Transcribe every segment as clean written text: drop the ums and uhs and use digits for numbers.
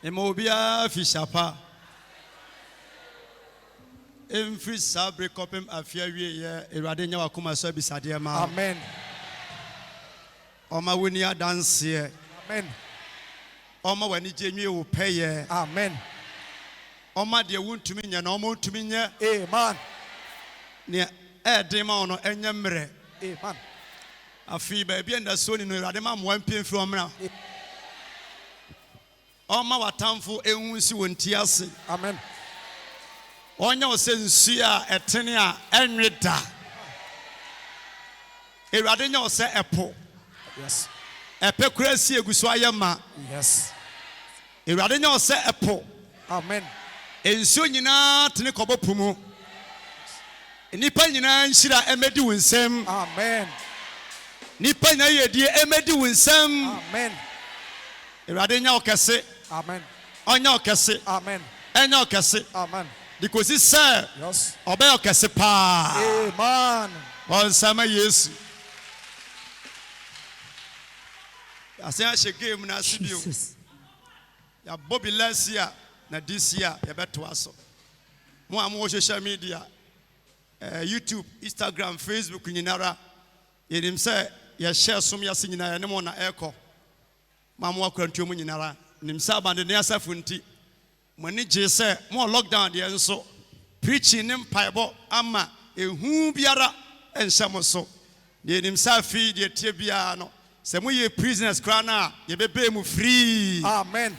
Emobia Fishapa. Every sabre copem afia we Eradenya Wakuma service adiama. Amen. Oma winia dance here. Amen. Oma wani jemi wo peye. Amen. Oma de wuntumi nya na oma wuntumi nya. Amen. Ne edema ono enyemre. Amen. Afi ba bia nda so ni no Erade ma mo ampie firi omra. Oma watamfo ehunsi wonti ase. Amen. Onya osensu a etene a enweda. Erade nya ose epo. Yes. Epe kura si eguso ayema. Yes. Erade nya ose epo. Amen. Ensu nyina tene kobopumu. Nipa nyina nhira emedi wonsem. Amen. Nipa nyina yedie emedi wonsem. Amen. Erade nya okese. Amen. Onya okese. Amen. Enya okese. Amen. Because sir, Yes. obey okese pa. Amen. Onsama Yesu. Asen she game na studio. Ya Bobby last year na this year ya beto aso. Mo am social media. YouTube, Instagram, Facebook nyinara. Yenim say ya share some ya nyina ya ne mo na eko. Mamo akwantuo mu nyinara. Nim say abande ne asafu nti. Mo ni je say mo lockdown de enso. Preaching nim paibo ama ehu biara ensamo so. Yenim say fi de tie bia no. Se mo ye prisoners kra na ye bebe mu free. Amen.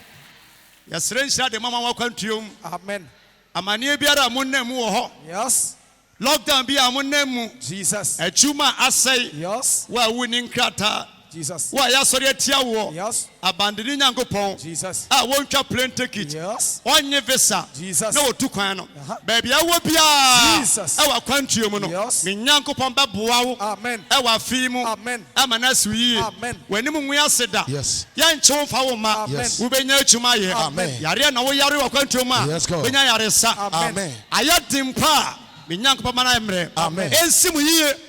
Ya srenhira de mama wakwantuo mu. Amen. Amane biara mo nam wo ho. Yes. Lockdown bia mo nam mu. Jesus. Echuma asai. Yes. Wa wuni nkrata. Jesus. Wa ya sori atia wo. Yes. Abandini nyankopon. Jesus. A wontwa plane ticket. Yes. Onye visa. Jesus. Na otu kwan no. Baby awo bia. Jesus. E wa kwantuo mu no. Yes. Me nyankopon ba boa wo. Amen. E wa fi mu. Amen. Amana suyi. Amen. Wani mu nwe aseda. Yes. Ya nche fa wo ma. Yes. Wo benya achuma ye. Amen. Yare na wo yare wa kwantuo ma. Yes, God. Benya yare sa. Amen. Ayadimpa. Me nyankopon mana emre. Amen. Ensi mu yiye.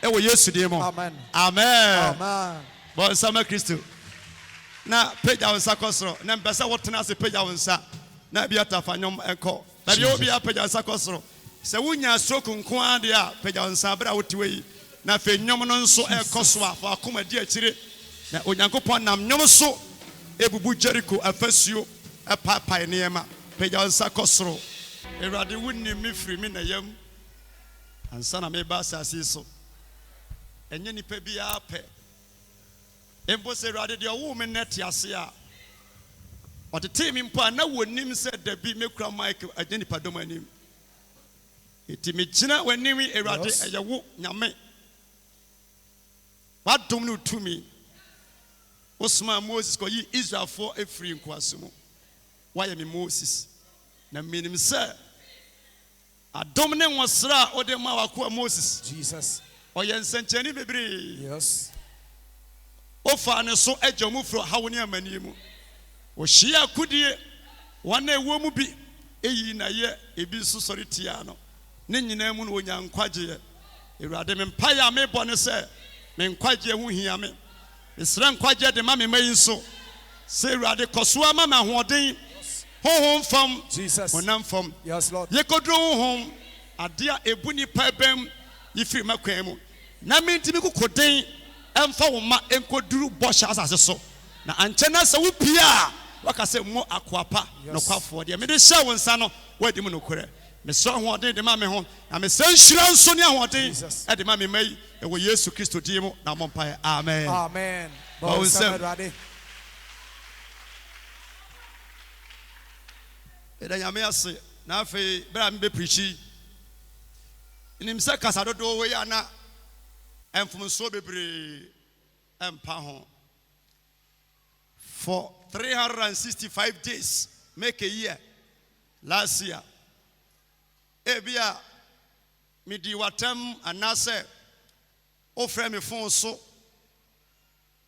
E wo Yesu de mu. Amen. Amen. Amen. Bon sama Kristo. Na peja wonsa kosoro. Na mpesa wotena se peja wonsa. Na bia tafanyom enko. Na bia obi a peja wonsa kosoro. Se wunya stroke nko ade a peja wonsa bra wotiwe yi. Na fe nyom no nso ekoso afa akoma di akire. Na onyankopon nam nyom so ebubu Jericho afasuo epapai neema. Peja wonsa kosoro. Erade wunni mi firi mi na yam. Ansa na me ba asase so. Enye nipa bia pe. Empo se Erade de wo me net ase a. O te temi mpo na wonim se da bi mekura mic agye nipa dom anim. Eti me gina wanim Erade eye wo nyame. Wadom no tumi. Osman Moses ko yi Israel for efri nkwasemo. Why me Moses? Na minim se adom ne nwosra ode ma wako Moses. Jesus. Oyensencheni bebre. Yes. Ofa ne so agyamu fro hawoni amani mu. Ohia kudie wana ewo mu bi eyi na ye ebi so sori tia no. Ne nyina mu no onya nkwagye. Erade me mpaya me bone se me nkwagye hu hia me. Esra nkwagye de ma me mai so. Se Erade koso ama ma hoden. Honhom fam Jesus. onam fam. Yes, Lord. Ye kodro honhom ade a ebu ni pa bam yifiri makwan mu. Na me ntimi kokoden emfa wo ma enkoduru bosha asase so. Na anche na se wo pia waka se mo akwapa no kwafo de me de hye wo nsa no wadi mu no kore. Me so hoden de ma me ho na me san hyira nso ne hoden e de ma me mai e wo Yesu Kristo di mu na mo mpae. Amen. Amen. Bon Erade. Eda nyame ase na afi bra me be preachi. Nim se kasa dodo we ya na emfumso bebre empa ho. For 365 days make a year. Last year ebia me di watam anase ofre me phone so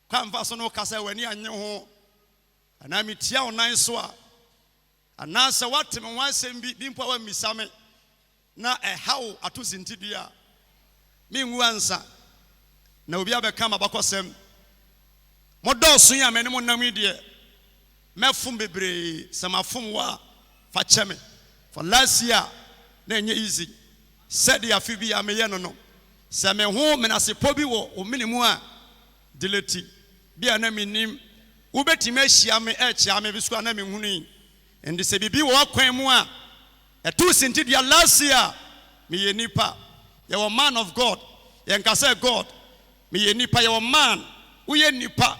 kwamfa so no kasa wani anye ho ana me tia onan so a anase watem wansem bi mpo wa misame na ehaw atosintidia me nwu ansa na obi abeka mabakosem modoso ya mene mo nam die mefum bebre samafum wa fa cheme for last year na enye easy said ya fi bia me ye no se me ho menasepo bi wo o minimu a deleti bia na minim wo betime ahia me chia me bisu na me hunu ndi se bibi wo kwan mu a etu sinti dia last year me ye nipa ye wo man of God ye nka say God me ye nipa ye wo man wo ye nipa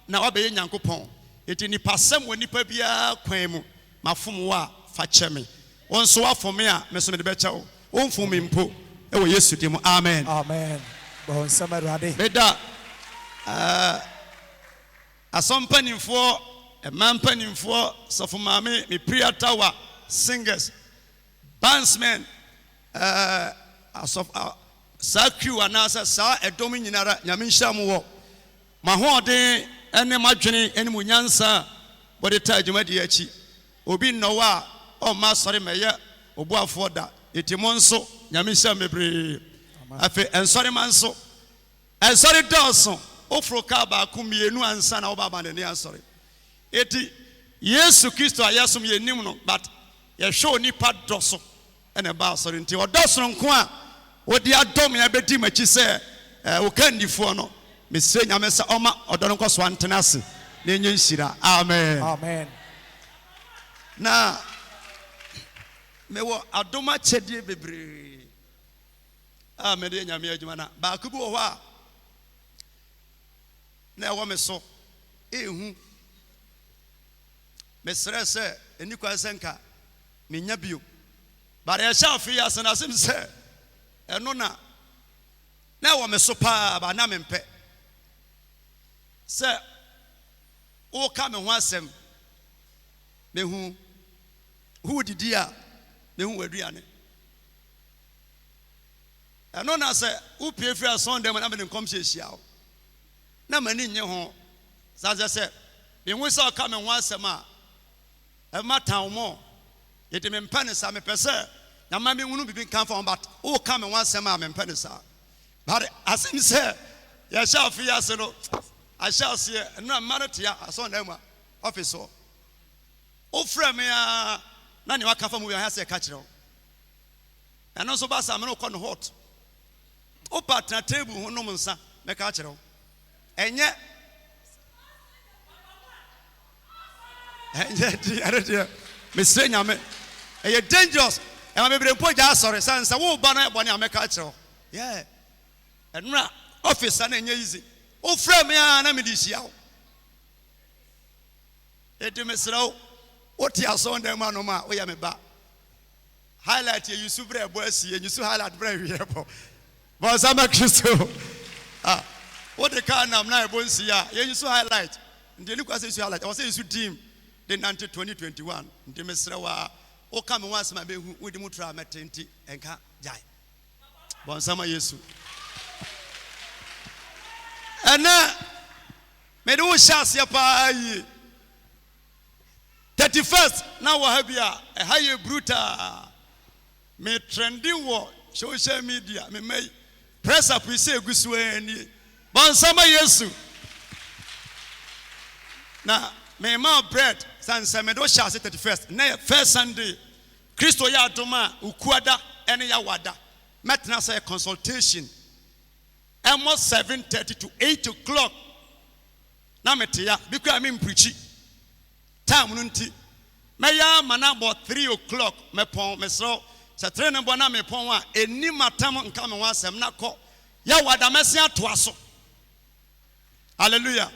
na wa be ye nyankopon eti nipa sem wo nipa bia kwan mu mafom wa fa cheme won so afom a me so me de be chawo won fom me mpo e wo Yesu dim amen amen bon samarade beda asompanimfo emampanimfo sofomame me prayer tower singers bandsmen sa crew anasa sa edom nyinara nyame nhyiam wo mahode ene madwene ene munyansa bode ta adwuma de achi obi nnowa o ma sori meye obuafo da etimo nso nyame nhyiam bebre afi ensori manso ensori doso ofro ka ba ku mienu ansa na oba bande ne ansori eti Yesu Kristo ayasom ye nim no but ye hwe nipa doso ene ba asori nti odoso nko a wodi adom ya bedi machi se wo kandifo no mesre nyame se oma odono nko so antena ase na enye nhira amen amen na mewo adoma chedie bebre amen de nyame adwuma na ba ku bi wo ho a na ewo me so ehu mesre se eni kwa senka menya bio bare ya shafi ya sana sim se eno na ewo me so pa ba na mempe se o ka me ho asem mehu hu didi a mehu waduane eno na se upie fi ason dem na me nkom hyehyia o na mani nye ho sa se mehu se o ka me ho asem a e matan mo yete me mpa ne sa me pese na ma me hunu bibi kan fa but o ka me ho asem a me mpa ne sa but asim se ya sha fi ya se no I shall see no manatia ason dem office o frame ya na ne waka fa mu ya se ka kire o eno so ba sa me no ko no hot o partner table ho no nsa me ka kire o enye dia me se nyame e dangerous e ma bebre mpo ja sorry sansa wo ba na e bone ameka kire o yeah enra office na enye easy o frame ya na me di hia o edimesrawo o ti aso ndem anoma o ya me ba highlight ye yusu bre ebo asi ye yusu highlight bre wi ebo bo sama Kristo o de ka nam na ebo nsi ya ye yusu highlight ndi ni kwase yusu highlight o say yusu team de 2021 ndimesrawa o ka me wanse ma be hu odi mutra metenti enka jai bo sama Yesu ana me do shas ya pa yi 31st now we have here a high brutal me trending war social media me may press up we say gusu ani bon sama Yesu na me ma bread sanse me do shas 31st na first Sunday Kristo ya adoma ukuada ene ya wada metna say consultation almost 7:30 to 8 o'clock na metia because I mean preach time nunti meya mana about 3 o'clock me pon me so se train bo na me pon a eni matam nka me wasem na ko ya wada mesen atoaso hallelujah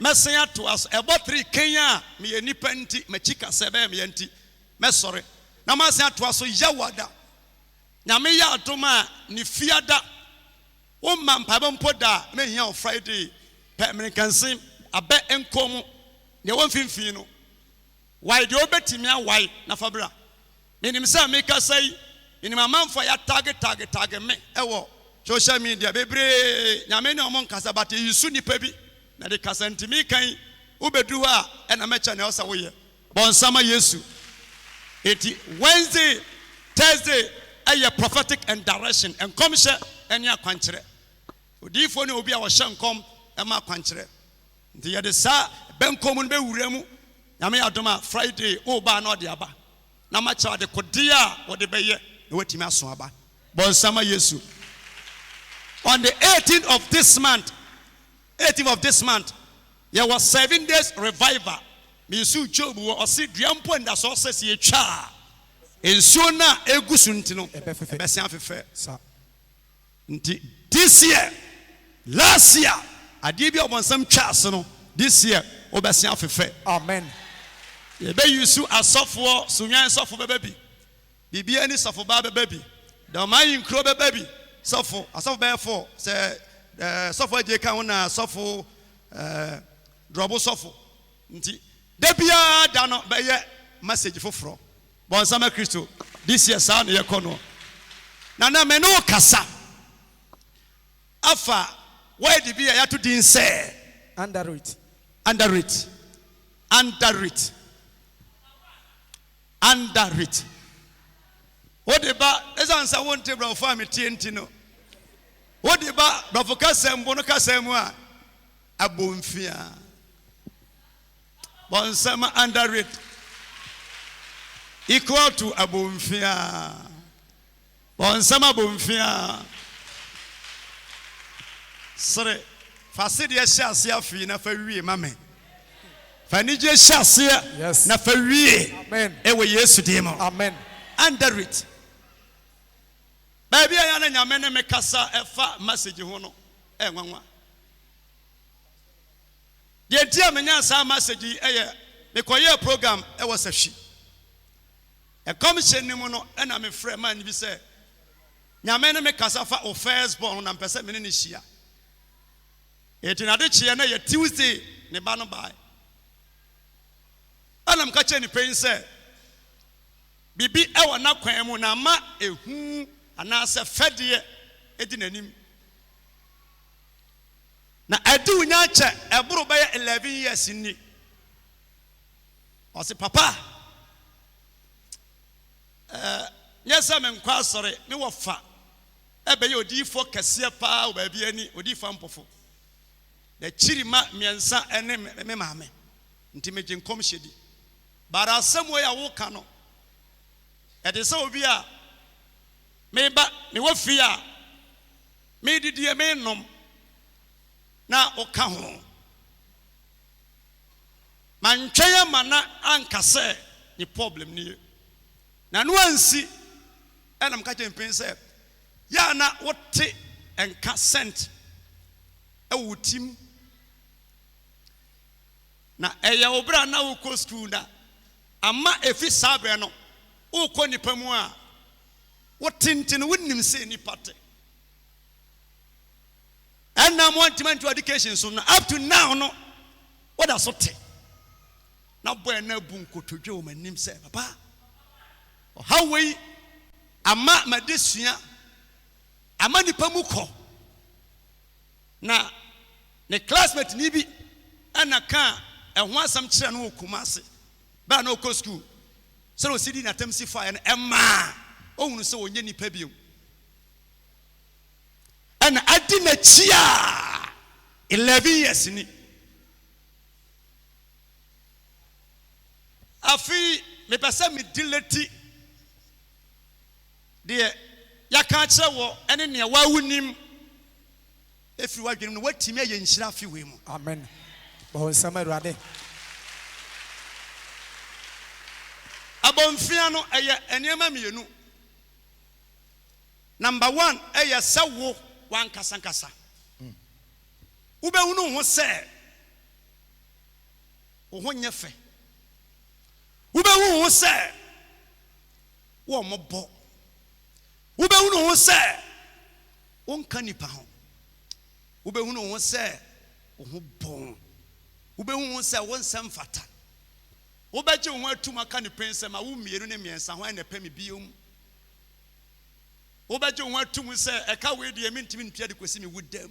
mesen atoaso about 3 Kenya me eni panti me chika sebe me yanti me sorry na mesen atoaso ya wada na me ya atoma ni fiada o man paba mpoda me hia on Friday pe me kan sim abe enkom ne won finfin no why de obetimi awai na fabra menim say make say menim amanfo ya tag me ewo social media bebre nyame ne omon kasa but yisu nipa bi na de kasa ntimi kan ubedu a na mecha ne osa woye bon sama Yesu eti Wednesday Thursday a prophetic and direction and commission enya kwankyere odifo ne obi a wo hye nkom e ma kwankyere nti ye de sa benkom no be wura mu Nyame adoma Friday o ba na ode aba na ma cha de kodia ode beye na watimi aso aba bonsama Yesu. On the 18th of this month there was 7 days revival. Me su Job wo osi duampo nda so sese ye twa ensuo na egusu ntino ebese afefe nti this year last year ade bi obonsam twa ase no this year obese afefe. Amen. Ye be yusu asofo sunwan sofo bebabi bibia ni sofo ba bebabi da man nkro bebabi sofo asofo be for say sofo je kan na sofo drobo sofo nti debia da no be ye message foforo bonsama Kristo this year sa na ye kono na me no kasa afa why the bia ya to din say under it what about as answer one table of family TNT? What about Brafocasem Bonocasemua? A bonfia Bonsama under it equal to a bonfia Bonsama bonfia. Sorry, Fasidia Shasia Fina for we, mammy. Fanija Shasia, yes, na for we, amen. Ewe Yesu demo, amen. Under it. Baby, I am a man make casa a fat message hono. Eh, one. The dear Menasa message, because your program, it was a she. A commission, Nimono, and I'm a friend, man, you say. Yamena make casa for first born and person minishia. It in a chia, Tuesday, Nebano by. And I'm catching the pain, say. Bibi ewa na kwemu na ma ehu anase fedie edinanim na adu nya che eburu be 11 years ni o se papa nyesa me nkwa sore me wo fa ebe ye odifo kase pa ba bia ni odifa mpofo da chirima miensa ene me maame ntimeje nkom hyedi bara asemo ya wo ka no. It is so be a me ba me wo fear me didi me nom na oka ho mantwaya mana anka se ni problem ni na no ansi enam ka chempen se ya na wote enka sent e wutim na eya obra na wo ko school na ama efi sabre no uko nipa mu a wotintin wonnim se nipa te and now want to education so now up to now no what are so te na boy na bu nkotodwe o manim se papa how we ama madesua ama nipa mu ko na ne classmate ni bi anaka ehho asam kire no okumase ba na okọ school so no sidi na temsi fire and emma ohunu se onye nipa biom and adi na chia 11 years ni afi me pesa me dileti de yaka kire wo ene ne wa wunim efi wadwene no watimi aye nhira afi we mu. Amen. Bonsama Ruade. Abonfia no eye enema mienu. Number 1 eye sawo wan kasankasa. Ube hunu ho se wo ho nyefe. Ube hunu ho se wo mobo. Ube hunu ho se won kanipa ho. Ube hunu ho se wo ho bon. Ube hunu ho se won sam fata. Obaje won atuma ka ne pense ma wo mieru ne miensa ho na pemi biom. Obaje won atum se e ka we de mi ntimi ntua de kosi mi wudam.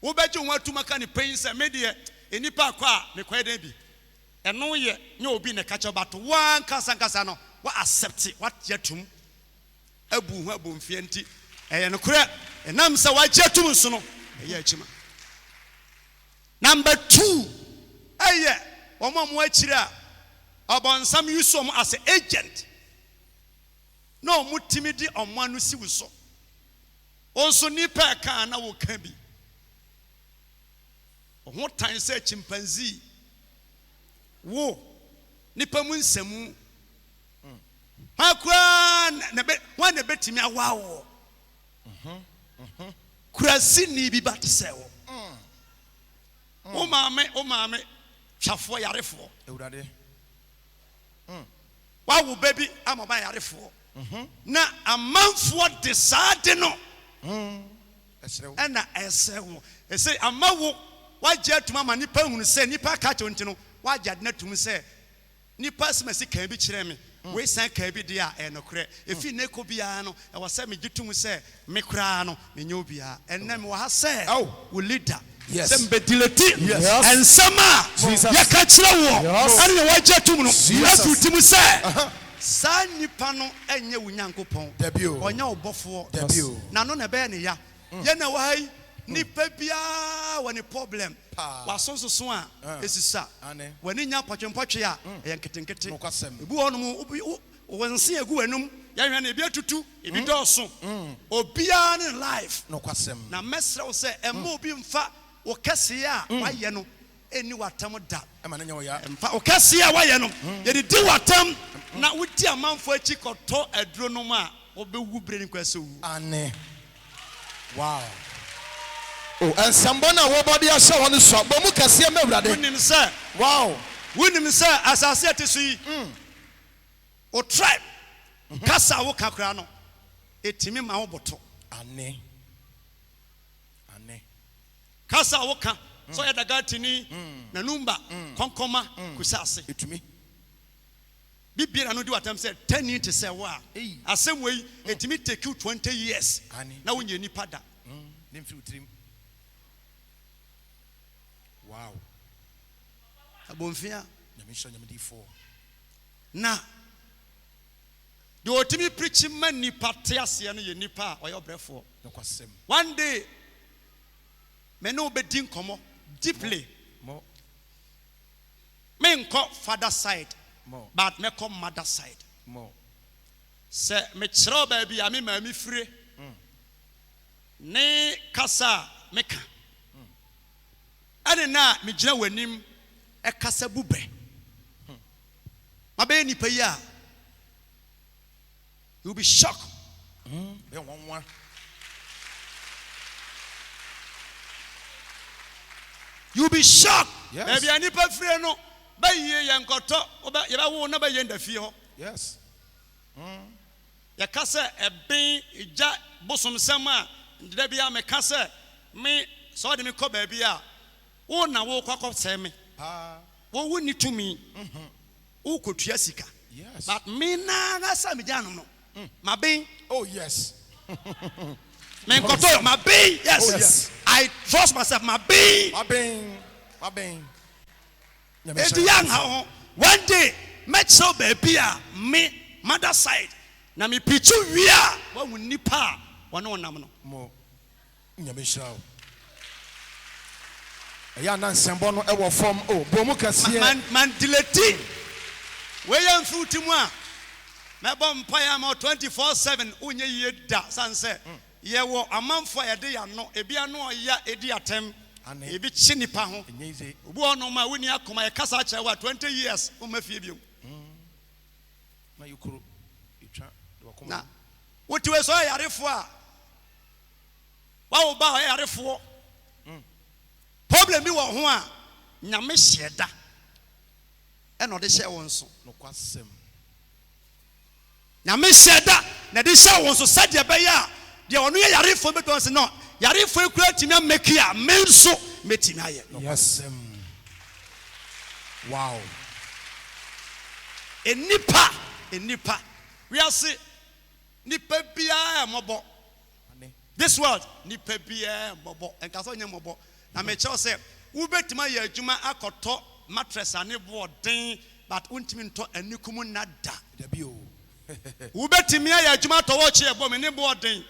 Obaje won atuma ka ne pense me de enipa akwa me kwa dan bi. Eno ye nya obi ne ka che bato wan kasa no wa accept what yatum abu hu abomfie nti eye no kura enam se wa jetum so no eye achima. Number 2 eye omo mo akira abonsam use omo as an agent no mutimi di omo anu si wuso onso nipa ka na wo ka bi ho tan say chimpanzee wo nipa mu nsemu akwa na be wan na betimi awawo kurasi ni bi bat se wo o maame twafo yarefo ewurade wa wo baby amaba yarefo na amanfo de saade no esrew na esewo ese amawo waje atuma ma nipa hunu se nipa ka chonti no waje adena tum se nipa smasi kan bi kire me we san kan bi dia enokre efi ne ko bia no e wo se me gitum se me kra no me nyo bia enne me wo ha se wo leader sem bedileti and sama ya ka kire wo ane waje atum no asu tim se sa nipa no enye wo nyankopon onya obofo na no na be ne ya ye na wai nipa bia woni problem wasonsoso a esisa woni nya potwempotwe a ye nketenkete ebu honum wonse egu enum ya hwe na ebi atutu ebi doso obia ne life na mesre wo se emma obi mfa wo kese a waye no eni watam da mfa wo kese a waye no ye di watam na wudi amanfo achi koto aduro no ma obewu bre ni kwase wu wow. Oh, and somebody wo body asha won so bo mu kase ma wurade wonim se wow wonim se asase atisu yi o tribe kasa wo kakra no etimi ma wo boto ane kasa wo ka so ya daga tini na numba konkoma kusase etumi bibira no di watam say 10 years say wa asem we etimi take you 20 years na wonye nipa da nemfi utrim wow abonfia nyamisha nyamdi fo na the otimi preaching man nipa tiase no ye nipa oyo brefo no kwasem one day me no be din komo deeply mo me nko father side mo but me come mother side mo se me chiro ba bia me ma mi fire ne kasa meka ane na me gina wanim e kasa bube mabe nipa yi a you will be shocked be wonwa you will be shocked yes be nipa fire no ba yie ye nkoto ye ba wo na ba ye ndafie ho yes ya kasa eben ija bosom sem a ndida bia me kasa me so de me ko ba bia wo na wo kwakọ se me wo woni tumi wo kotua sika yes but me na ga sa me janu no ma ben oh yes me nkoto ma ben yes oh yes I trust myself ma ben edi yang ha one day me so ba bia me mother side na me pichu wia wa woni pa wono onam no mo nyamisha ya na nsembo no e wo form oh bo mu kase man dileti we yan fruit mu a me bom pa ya ma 24/7 unye ye da sanse ye wo amanfo ya de ya no ebi ano ya edi atem ebi chi nipa ho obu ono ma woni akoma ye kasa cha wa 20 years o ma fie biom na yukuru itwa do akoma na wotiwe so yarefo a wa wo ba yarefo problem bi wo ho a nyame hyeda e no de hye won so no kwasem nyame hyeda na de hye won so sade be ya de ono ye yarefo be to se no yarefo ekura timi ameki a menso metimi aye yes wow enipa we are see nipa bia mobo this world nipa bia mobo enkaso nye mobo na me che say wo betima ye adwuma akoto mattress ane boarding but untimi nto anikumu nada dabio wo betimi ye adwuma to wo che ebo me ne boarding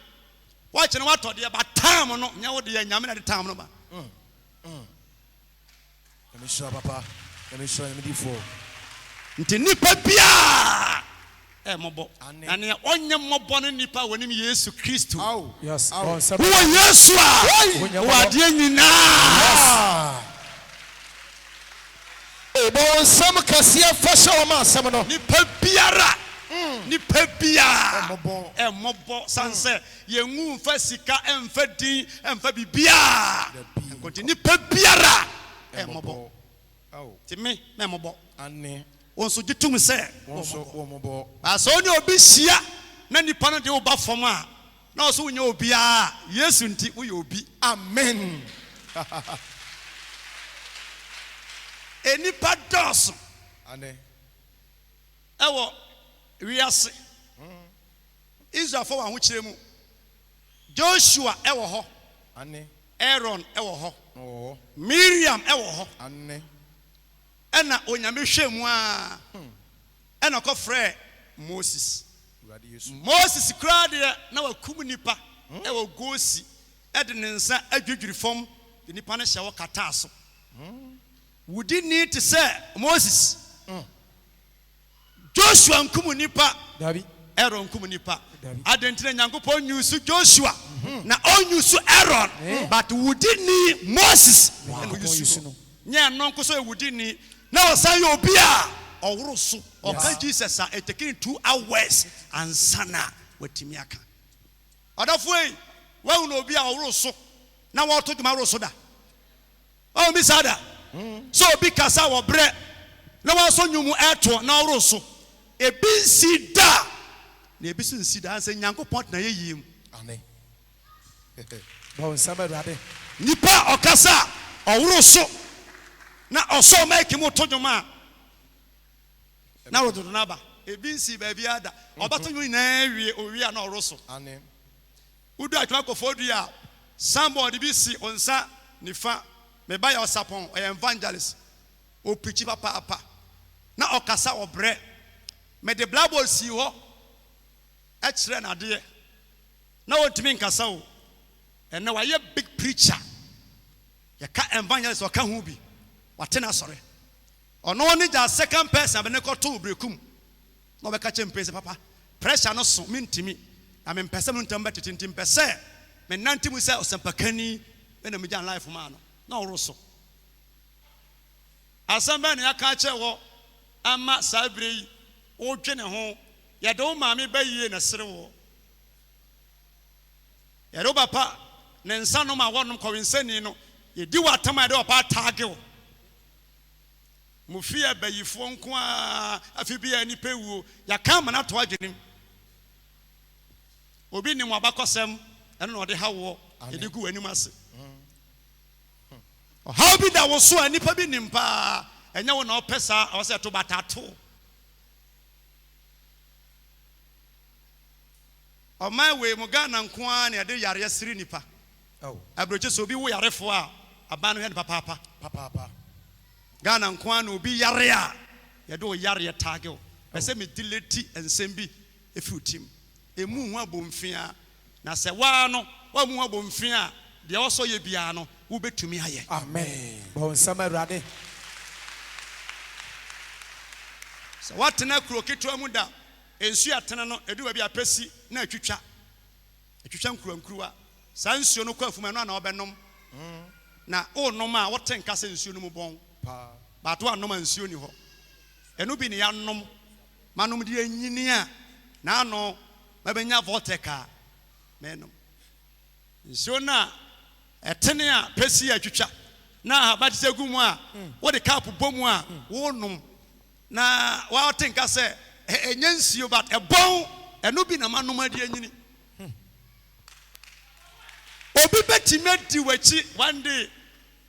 wa che ne wato de ba time no nya wo de nyame na de time no ba nyamisha papa Let me show you before. Nti nipa bia mobo na ne onye mobo no nipa wonim Yesu Kristo. Yes. Wo Yesu a wo ade nyina. Ebo some kasia fashion o ma asem no. Nipa biara mobo sanse yengu mfa sika emfa din emfa bibia. Nti nipa biara mobo. Ti me mobo. Ane Onso gitum se womobo. Aso ni obi hia na nipa no de wo ba fom a na oso wonya obi a Yesu nti wo ye obi. Amen. Enipa dos Ane ewo wiase Israel for wan ho kire mu Joshua ewo ho ane Aaron ewo ho oh Miriam ewo ho ane ena onyame hwemu a ena ko frɛ Moses kra de na wakum nipa ewo gosi ede ne nsa adwudwuri fom de nipa no hye wo kata so would you need to say Moses Joshua nkum nipa Dabi Aaron nkum nipa adentine Nyankopɔn nyusu Joshua na onyusu Aaron but would you need Moses and onyusu no nya no nko so would you need na osan ye obi a oworo so oka Jesus a taking 2 hours and sana watimi aka odafoi wa unu obi a oworo so na wo to duma ro so da o mi sada so obi kasa wo bre na wa so nyumu eto na oworo so ebi nsi da na ebi nsi da anse Nyankopɔn na ye yiem amen ba won sama rade nipa okasa oworo so na oso make mu to dwuma na rodo na ba ebi nsi ba bia da obato nyu na wie owi a na oworo so amen udu atwa kofodi a somebody bi si onsa nifa me ba ya osapon o evangelist o preach papa na okasa obre me de blabol si ho e kire na de na wontimi nkasa o ene wa ye big preacher ya ka evangelist o ka hu bi watena sore ono ni ja second person be ne ko to brekum no be ka chempese papa pressure no so mintimi na me mpese mu ntam betetintim pese me nantimu se osempakani ena me jan life ma no na oro so asamba ne aka che wo ama sabre yi o dwene ho ya de o maame bayie na sere wo ya do papa ne nsa no ma wonom ko winsani no ye di watama de opa taage wo mufia bayifo nko a afibia ni pewu ya kama na to adwenim obi ni mo abakosem eno no de hawo ye de gu anim ase how be that was so anipa bi nimpa enya wo na opesa o se to batato o my way mo Ghana nko a na de yare siri nipa abroche so bi wo yarefo a abanu he papa Ghana nko a na obi yare a ye do yare tage o pese me dileti ensem bi efutim emu hu abomfia na se wa no wa mu abomfia de oso ye bia no wo betumi aye amen bon sama rade so what na kroketo amu da ensu atena no edu ba bi apesi na atwitwa nkurankuruwa sa nsuo no kwa afuma no na obenom na o nom a woten kase nsuo no mu bon ba to anom nsuo ni ho enu bi ne ya nom manom de anyini a na ano mabenya vorteka menom nsuo na etene a pesi atwitwa na ba de gu mu a wo de cap bomu a wo nom na wa woten kase enya nsuo but ebon enu bi na manom ade anyini obi betime di wachi one day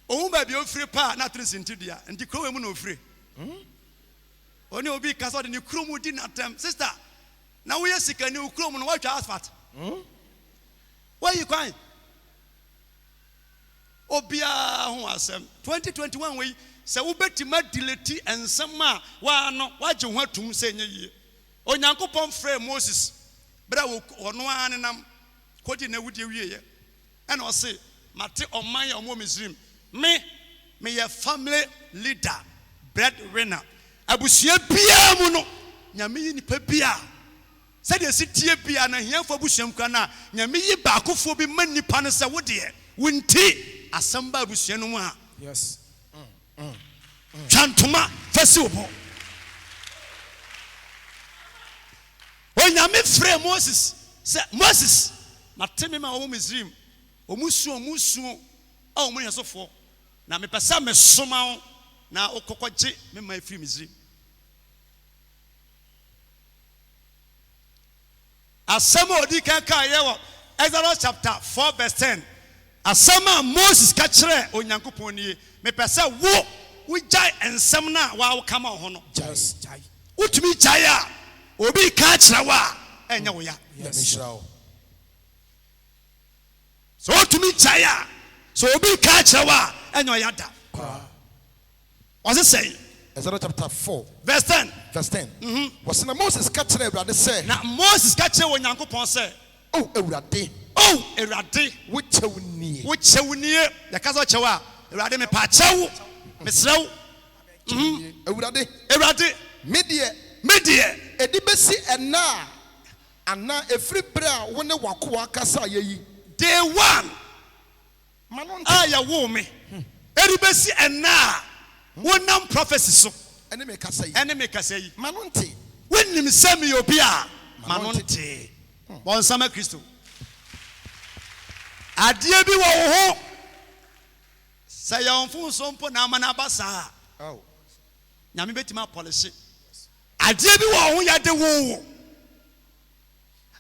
o ba bi ofre pa na tresinti dia ndi krowe mu na ofre oni obi kasa de ni kromu di na tem sister na wo yesika ni kromu no wa twa asphalt why you crying obia ho asem 2021 we se wo betima dileti ensem a wa no waje ho atum se nye yie onyankopon frɛ Moses bra wo ono anenam kodi na wudi wieye and I say, Mate on my Misrim. Me ye family leader, breadwinner. Abusua bia mu no nyame yi nipa bia said ye sitie bia na hiafo abusuam kwa na nyame yi baakofo bi man nipa no se wo de wonti asamba abusua no mu a yes chantuma fasi obo o nyame frɛ Moses se Moses mateme ma wo Misrim omusu a wo mun yesofo na me pesa me soma wo na okokogye me ma free Misrim asama odi kan yewo Exodus chapter 4 verse 10 asama Moses ka kire onyankopon nie me pesa wo jai ensem na wa kama ho no just jai utumi jai a obi ka kire wa enya wo ya yes so utumi jai a so obi ka kire wa enya wo ya da what's it say Exodus chapter 4 verse 10 was na Moses ka kire Ewurade say na Moses ka kire onyankopon say oh Ewurade wo chewnie ya kaza chewa Ewurade me pa chewu me srew Ewurade medie edi besi ena ana efri bra wo ne wakoa kasa yeyi day 1 manon aya wo me edi besi ena wonam prophecy so ene me kasa yi manonte wonim sami obi a manonte bon sama Kristo adie bi wo ho say yonfo so mpo na amana basa oh nyame betima policy adie bi wo ho ya de wo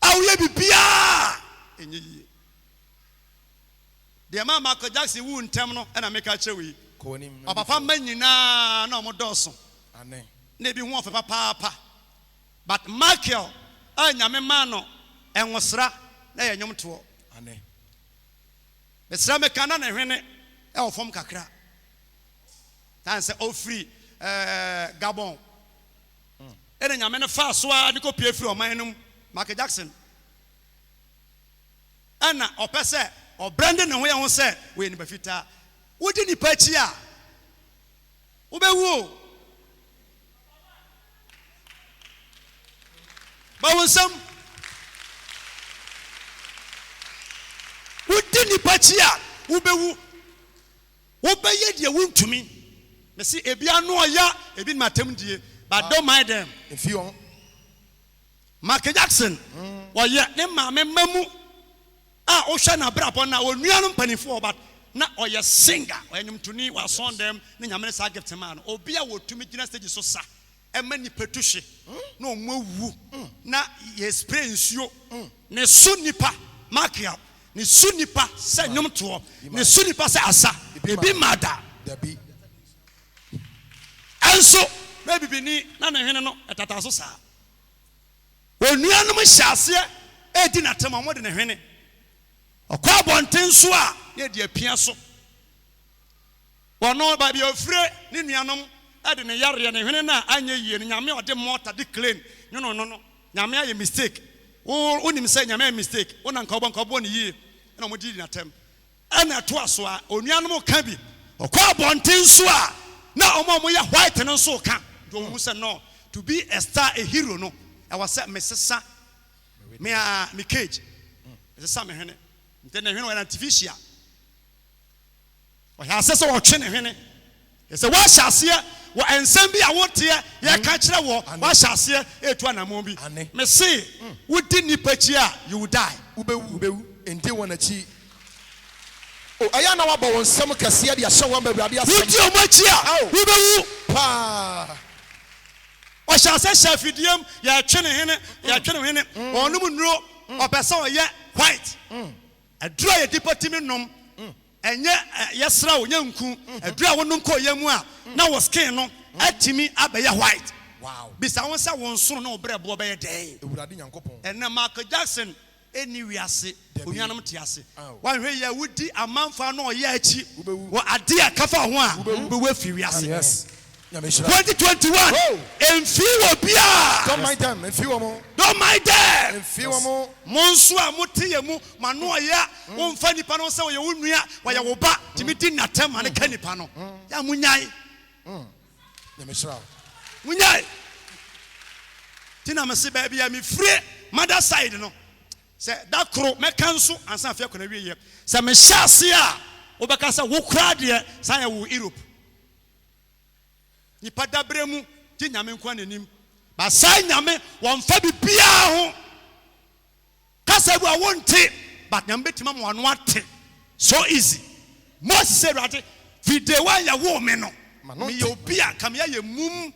awuye bibia enyi de ma Michael Jackson wu ntem no na meka chewi papa manyina na omodoso ane na bi hu ofefa papa but Michael anyame ma no enwosra na ye nyomto ane mesra me kana na hwene e ofom kakra tan se ofri Gabon ene nyame ne fa so a de ko pie firi oman num Michael Jackson ana opese o brand ne ho ye ho se we ni bafita wodi ni pachi a wo bewu ba wonsam wodi ni pachi a wo bewu wo beye de wontumi me si ebia no oya ebi matem die but don't mind them if you Michael Jackson wo ye ne maame mamu a o hwa na brapon na onuanu mpanifo but na oye singer oyanyumtuni wa son them ne nyame sa gift man obi a wotumi gina stage so sa emani petuhye na omawu na ye spray nsuo ne so nipa makia ne so nipa se nyumto ne so nipa se asa ebi mada dabi enso na bibini na ne hwene no etata so sa onuanum hyase edi na tema mo de ne hwene okwa bonten so a ye de apia so wono ba bi ofre ne nuanom ade ne yare ne hwene na anya yie ne nyame ode mortar de clean no nyame aye mistake wo nim say nyame mistake wona nka obo ne yie na mo di na tem ana to aso a onuanom ka bi okwa bonten so a na omo ye white no so ka do mu say no to be a star a hero no I was say mesesa me cage mesesa me hwene ntene hwene na artificial o ya sese wo twe ne hwene ese wo hyase wo ensem bi a wote ye ka kire wo hyase etu anamon bi me say wodi nipa chi a you will die ubewu enti wona chi o aya na wabo won sem kase de ahye wo mabirade asem wodi o machi a ubewu pa o hyase shafidiem ya twe ne hwene onum nuro opese o ye white adura ye dipotimi nom enye yesra wo nyanku adura wonum ko yamu a na wo skin no atimi abeya white wow bisa won sa won so no brebo be den Ewurade Nyankopon ena Michael Jackson eni wiase onuanom te ase wan hwe ya wudi amanfa no oya achi wo ade a kafa ho a wo afi wiase yes 2021 emfi wo bia don't mind them emfi wo mo don't mind them emfi wo mo monso a motie mu mano oya wo mfa nipa no se wo ye wonua wo ye wo ba timi di natem ane ka nipa no ya munyai Munyai. Tina mesi baby ya mi free mother side no. Say that crow me cancel and san fia kona wiye. Say me hyase a obeka say wo kra de san ya wo Europe. Ni padabre mu ti nyame nkwa nanim. Ba sai nyame won fa bibia ho. Kasa bu a wonte but nyame betima mo ano ate. So easy. Most say rade video one ya wo me no. Me obia kam ya ye mum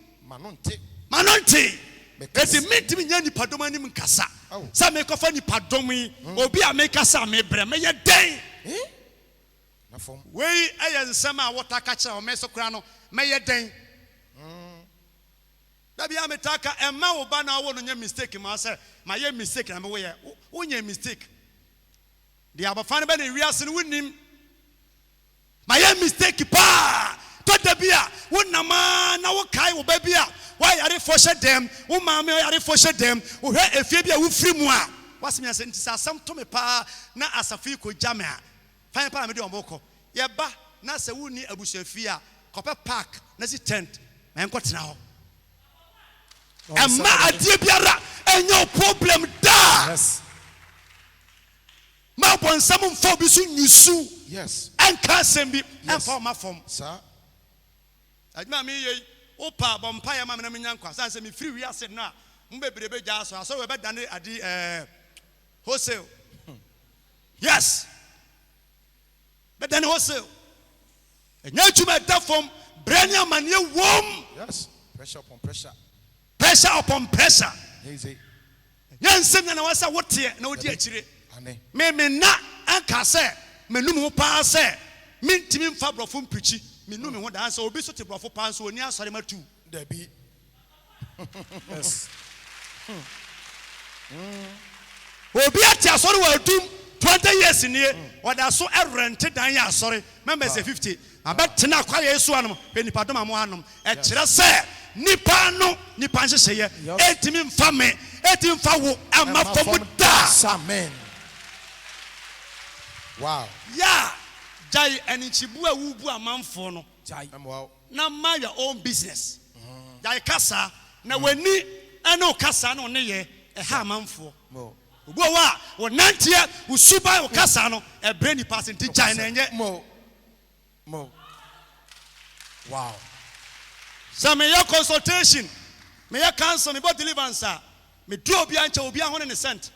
manonte. Eti mentimi nya nipadom anim nkasa. Sa me kofa nipadom yi obi a me kasa me bre me ye den. Na fom. We aye nsem a wota ka kira o me so kura no me ye den. Da bia me taka emma wo ba na wo no nya mistake ma say ma ye mistake na me wo ye wo nya mistake. Di abafan be na wiase no wonim. Ma ye mistake pa. To da bia wo nama na wo kai wo ba bia. Why are they for them? Oh, mammy, are they for them? Oh, if you be a free moi. What's me? I said, some to me pa na asafi ko jamia. Fine pa me do mboko. Ye ba na se wuni abusefia. Kope park na si tent. Me enko tena ho. Emma adie biara enyo problem da. Yes. Ma bon sam mfo bi su nyusu. Yes. Enka sembi enfo ma fom. Sir. Adima me ye opa bompa ya mamna menya nkwa sanse me free wi ase na mbebrebe gya so we be dane adi wholesale. Yes, be dane wholesale enya tuma da fom brani amane wom. Yes, pressure upon pressure, pressure upon pressure. Easy. Nyansem na wasa wote na wodi akire ane me na anka se menum ho pa se mentimi mfa brofo mpichi minu me ho da ansa obi so te brofo pa so oni asore matu there be. Yes. Obi ati asore wa dum 20 years ni o da so rent dan ya asore members 50 abetena kwa yesu anom be nipa dom amo anom e kire se nipa no nipa nhyehyeye etimi mfa me etimi mfa wo amafom da. Amen. Wow. Yeah. Jai enichibu a wubu amanfo no. Jai. Wow. Na mind your own business. Jai kasa na wani eno kasa no ne ye ha amanfo. Mo. Obu wa wo nantie usuba wo kasa no e brain ni pass nti jai na enye. Mo. Wow. So me your consultation, me your counsel, me about deliverance, me do obi anche obi ahone ne sent.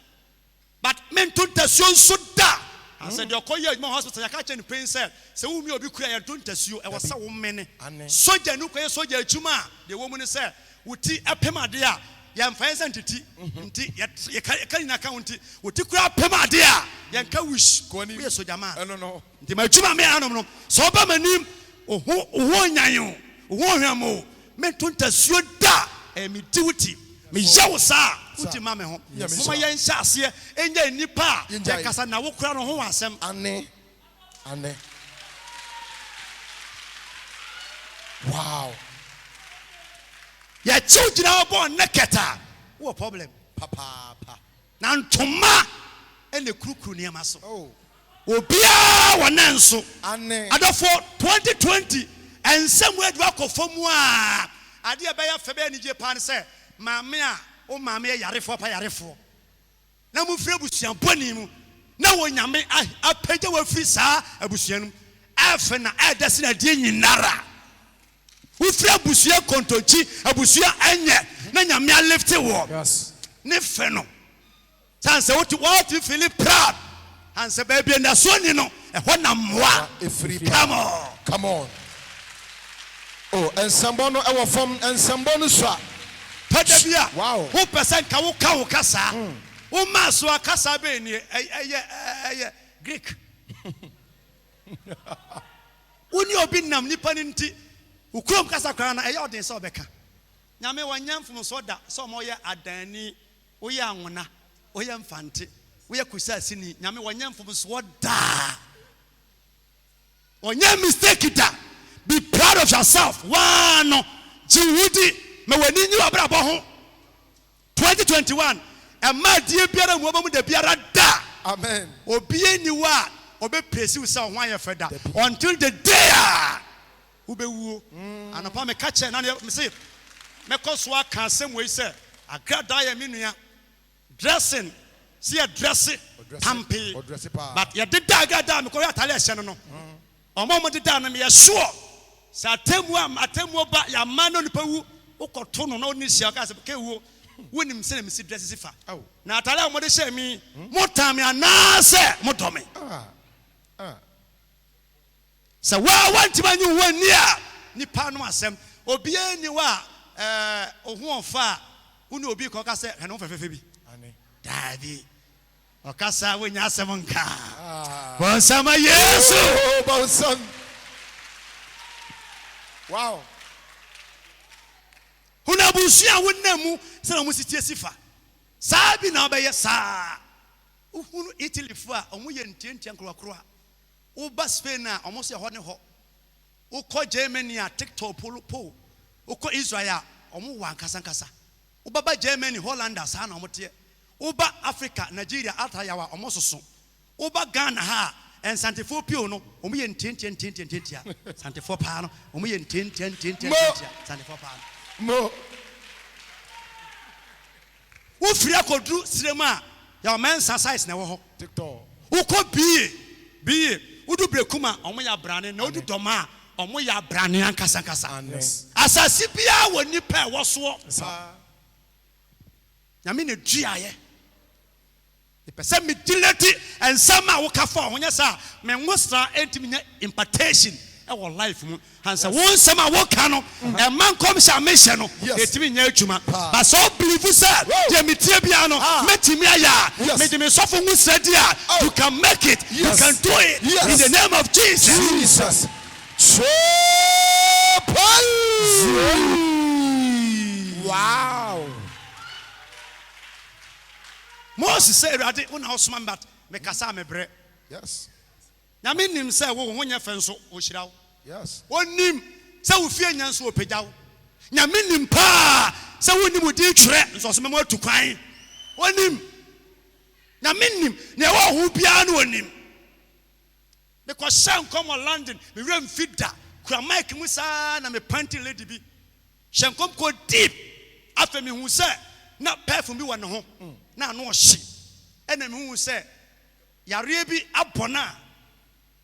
But men to tasuo so da. I said your call your hospital ya catch any pain say wo mi obi kura ya don't tasuo e wasa wo mene. Soja nu koye soja atuma the woman say wuti apem ade a ya mfa entity nti ya kan na account wuti kura apem ade a ya nka wish we soja man. No. Nti ma atuma me anom no so ba manim oho nyanyo oho hwamo men to tasuo da me duty me yawo sa uti ma me ho mama yen hya ase enya nipa ya kasa na wo kura no ho asem ane. Wow. ya children born neketa what problem Papa. na ntoma ene kurukuru ne ma so Oh. obia wonanso Ane. adofo 2020 ensem we adwa kofomu a ade e be ya febe ni je pan se maame a o maame yarefo pa yarefo na mu fire busuan boni mu na wo nyame apagya wa firi saa abusuan afa na adase na die nyinara wo fire busuan kontochi abusuan enye na nyame a lift wo. Yes. Ne fe no sanse what you feel proud and say baby na so ni no e ho na moa come on. Oh, and somebody our from and somebody so Padabia. Wow. Who percent ka wo kasa? Wo maso akasa be ni Greek. Uni obi nam nipa ni nti ukrom kasa kra na eya odin se obeka. Nyame wanyamfum so da so mo ye adani, wo ye anwona, wo ye mfante, wo ye kusasi ni nyame wanyamfum so da. Onye mistake da. Be proud of yourself. One Jiwudi me wani nyi abrabo ho 2021 e ma die biara mu obamu de biara da. Amen. Obi eni wa obe presi wo say ho aye feda until the day ubewu anapa me catch na me say me koso aka asem we say agrada ya menua dressing see a dressing pampi but ya did agrada me ko ya tale ehye no omo did na me sure sa atemu ba ya ma no nipa wu ukoto no na oni sia ka se ke wu wonim se na me si dress sifa na atale mo de hye mi motam ya na se modome so wa want manyu wani a nipa no asem obi ani wa ohun ofa uni obi ko ka se hene fefefe bi ani daddy o ka sa wonya asem nka bon sama yesu bon son wow huna busia wonamu se na musitie sifa sa bi na obeye sa uhunu Italy fu a omo ye ntientia nkrokro Uba Spain na almost a honey ho. Uko Germany a TikTok po. Uko Israel omu wan kasa. Uba Germany Hollandasa na omotie. Uba Africa Nigeria atayawa almost so. Uba Ghana ha and Santifo Pio no omu ye ntentia. Santifo pa no omu ye ntentia. Santifo pa. Mo. Wo free akodru sirema ya men size na wo ho. TikTok. Uko biye udu brekuma omo ya brane na udu doma omo ya brane ankasa asasi bia woni pa wo so nyame ne duaye the person me dileti and sama wo ka fa honya sa me nwosra entimi nya impartation e wo life mu hansa won sama wo ka no e man kom sha me hye no etimi nya adwuma but so believe say je metie bia no metimi aya me de me sofo nwosra dia you can make it you can do it in the name of Jesus. Wow. Moses say rade una osman bat me kasa me bre. Yes. Na me nim say wo nya fenso o hirawo. Yes. Onim say wo fie nya nso o pejawo. Nya me nim pa say wo nim odi twere nso so me mo atu kwan. Onim. Na me nim na wo ho bia na onim. Because shan come on London me rem fida kura mic mu sa na me panty lady bi. Shan come go deep after me hu say na perfume bi wo ne ho. Na no hye ena me hu say yare bi abona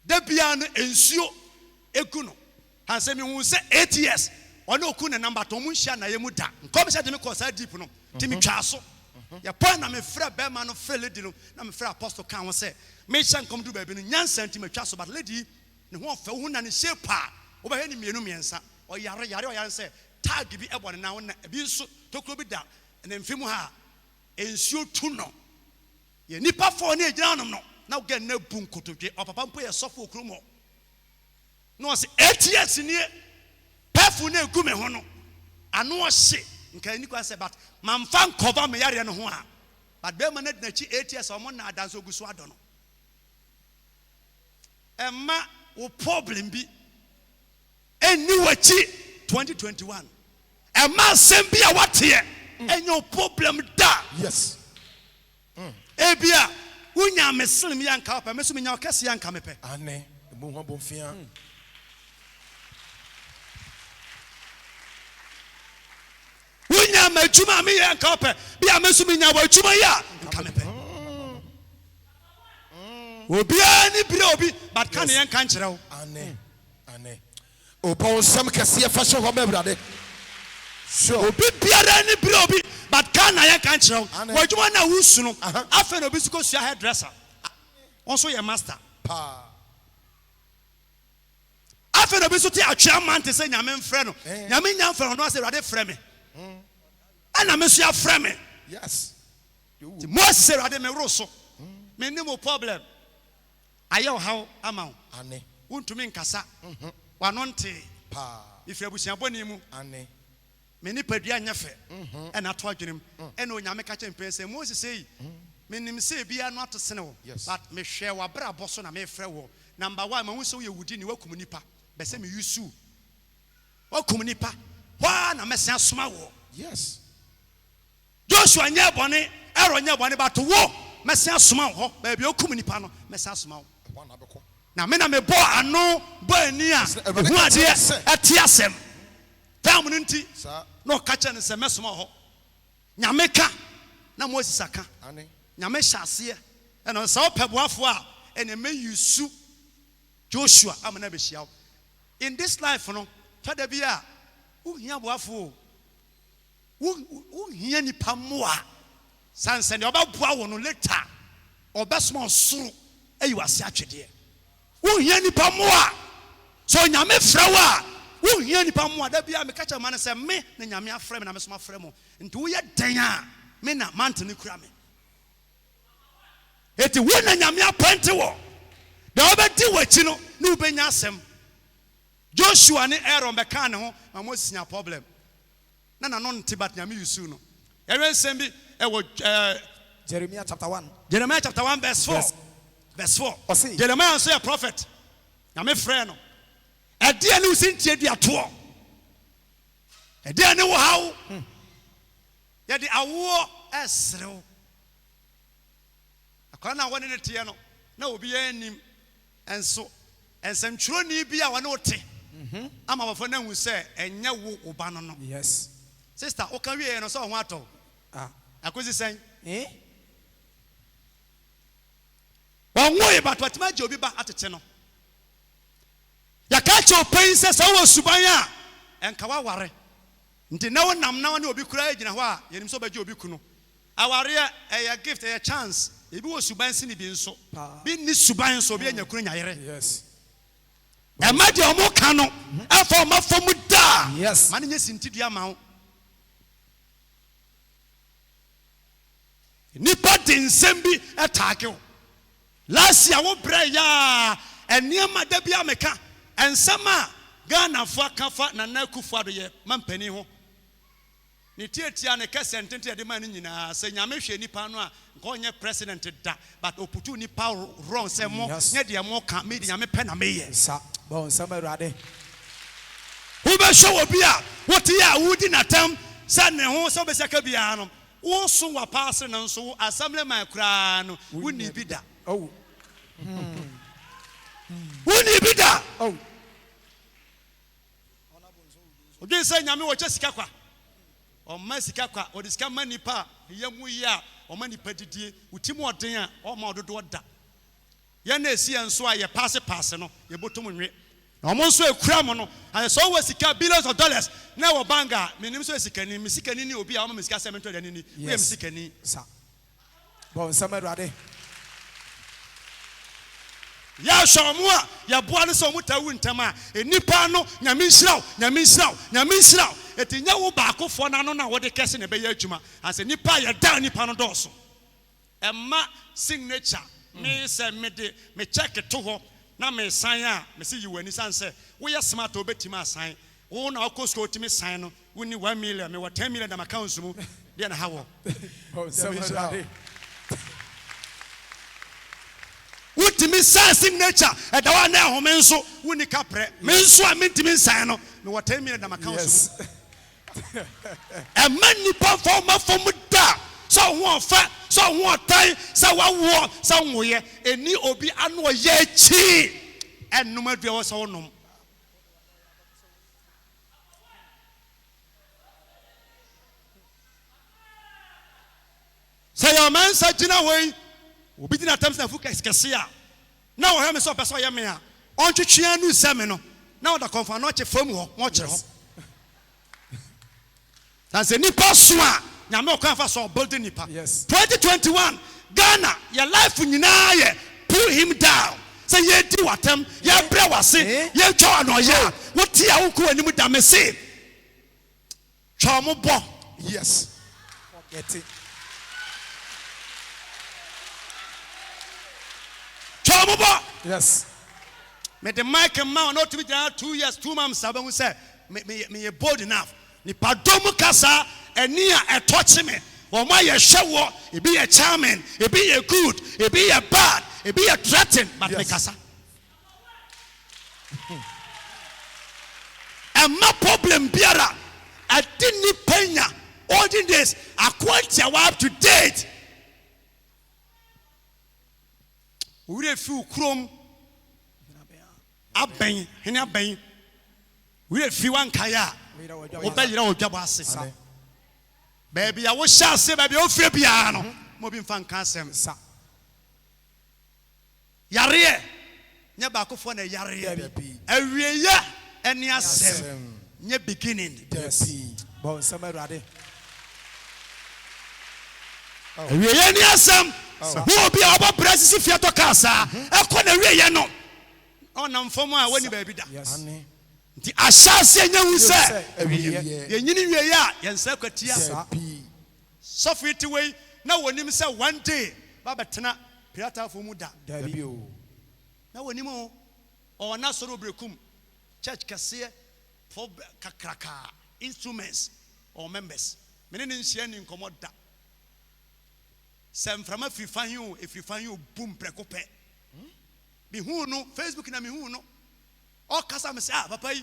da bia no ensuo egu no hanse me hu say 8 years ona oku ne number to mu hia na ye mu da nkom say de me ko sa deep no ti me twa so ya point na me frɛ be ma no frɛ lady no na me frɛ apostle kan wo say me hia nkom du ba bi no nyansa nti me twa so but lady ne ho fa hu na ne shape a wo ba he ni mienu miensa o yare o yan say tag bi e bɔ ne na wo na bi nso tokuro bi da na mfimu ha ensuo tu no ye nipa fo na ejina no na wo get na bu nkotodwe o papa mpo ye sofo okrumo no se 8 years ni pefu na egu me ho no ano o hye nka ni kwa se but mamfa nkova me yare no ho a but be man na chi 8 years o mo na adanso oguso ado no emma wo problem bi eni wachi 2021 emma sembi a watie enyo problem da. Yes. Ebia unya meslim yanka pa mesu nya okese yanka mepe ane mu ho bonfia unya majuma me yanka pa bia mesu nya wajuma ya yanka mepe obi ani bire obi but kan yanka nkyere wo ane o bon sam kase fa hye ho mebrade sure obi biara ni bire obi but can I can't show? What you want now? Who's no? After no because you are hairdresser. Also, your master. After no because you are chairman to say, Yaman friend. Yamin young friend, no, I say, rather frame. And I miss your frame. Yes. Most say, rather me rosso. Me no problem. I know how amount. Ane. Want to mean Cassa. One on tea. If you wish your bonimu. Ane. Many pedia nyafe and I told him and when Yamaka champion say Moses say meaning say be not to snow but me share wa bra bosso na me frewo number 1 ma so ye wudi ni wakum nipa be say me yusu wakum nipa wa na mesia soma wo yes Joshua nya bone ero nya bone but wo mesia soma ho ba bi okum nipa no mesia soma wo na me na me bo ano bo ani a hu ade ate asem tam no nti no ka cha ne se mesoma ho nyame ka na Moses aka nyame hyase e no so peboafo a ene me yusu Joshua amana be hia in this life no tada bia wo hia boafo wo hia nipa moa sanse ne obaboa wo no later obesoma suru ayi wase atwede wo hia nipa moa so nyame frawa wo hia nipa moa da bia me kacha man se me na nyame afrɛ me na me soma frɛ mo nti wo ye den a me na mantene kura me eti wo na nyame apante wo da obedi wachi no ne ubenya asɛm Joshua ne Aaron be kan ne ho ma mo sia problem na no nti bat nyame yusu no ewe nsɛm bi Jeremiah chapter 1 verse 4 Jeremiah so a prophet nyame frɛ no ɛdeɛ ne usintie di ato ɛdeɛ ne wo hawo yɛde awo ɛsrew akwa na wone ne tie no na obi yɛ anim enso ensɛmtwerɛni bi a wɔne wote ama bafo na hu sɛ ɛnyɛ wo ba no yes sister o kan wie no so ho atɔ akosi sɛn wɔnwo yɛ bato atema gye obi ba atete no yɛka kyɛ ɔpɛn sɛ sɛ wɔ suban a ɛnka waware nti na wo nam na ne obi kura gyina hɔ a yɛnim sɛ ɔbɛgye obi kuno aware ɛyɛ gift ɛyɛ chance ebi wɔ suban si ne bi nso bi ni suban nso bi anya kuno nyayere yes ɛma deɛ ɔmo ka no ɛfa ɔma fam da yes ma ne nyɛ sintidua ma wo nipa de nsɛm bi ɛtaake wo last year wo brɛ ya ɛnneɛma da bi ameka nsɛm a Ghana fo akafa na na kufu ado yɛ mampani ho ne tietia ne kɛsɛ ntente de ma ne nyinaa sɛ nyame hwɛ nipa no a nka ɔnyɛ president da but oputu nipa wrong sɛ mo nyɛ de mo ka me de nyame pɛ na meyɛ sa bon nsɛm awurade wo bɛ show obi a wote ya wudi natam sɛ ne ho sɛ bɛ sɛka bia no wo so wa paase no nso assembly man kura no woni bi da oh woni bi da oh obi sɛ nyame wo kyɛ sika kwa ɔma sika kwa ɔde sika ma nipa yɛmu yi a ɔma nipa didie utim ɔden a ɔma ɔdodo da yɛ na esi nso a yɛ paase no yɛ botom nwe na ɔmo nso ekura mo no ayɛ sɛ ɔwɔ sika billions of dollars na wɔ banga menim so sikani me sikani ni obi a ɔma me sika 700 ani ni we me sikani sa bon nsɛm awurade ya shomu a ya boa ne so mu tawu ntam a enipa no nyame nhyiraw etinya wo baakofo na no na wo de kese ne be ya adwuma ase nipa ya da nipa no dɔso emma signature me se me de me check to ho na me sign a me se yiwani san se wo ye smart obetima asan wo na okosko otimi sign no wo ni 1 million me wo 10 million na account mu de na hawo Utimi sign signature and the one now menso wuni kapre menso a mentimi sign no me what 10 million na account so a man nipa from da so ho fa so ho tan so wa wo so wo ye eni obi ano ye chi enum adua wo so nom say your man sa gina way obi dina times na fuka skese a na wo he me so person ye me a ontwetwe anu seme no na wo da konfa no che fam ho mo che ho dan se nipa so a nyame o kan fa so building nipa 2021 Ghana your life nyina ye pull him down say ye di watam ye bre wase ye twa no ye wo ti a wo ko anim da me se twa mo bo yes forget it yes. Me the mic and man not to be 2 years, 2 months. Saban say me bold enough. Ni padomu kasa enia e touch me. Or my ye show it be a charming, it be a good, it be a bad, it be a threaten, but me kasa. And my problem biara I didn't penya all the days I quite up to date. We feel chrome Aben, hene aben. We fi wan kaya. Obeyira odwabo ase. Baby, I was shall say, baby, oh, Fabiano, moving fan casem. Yare, Nabako for a yare, a rear, and yes, near beginning. Bon, summer rade. Yes, who will be our president if you to casa, a corner reano. On them for my wedding baby. Yes, the assassin you say, and secretary. Suffer it away. Now, when him say one day, Babatana, Pirata for Muda. Now, when him or Nasoro Brekum, church cassia, for kakraka, instruments or members. Many in commode that. Some from if you find you, boom, precope. Be who no, Facebook and me who no. All Casam say, Papa,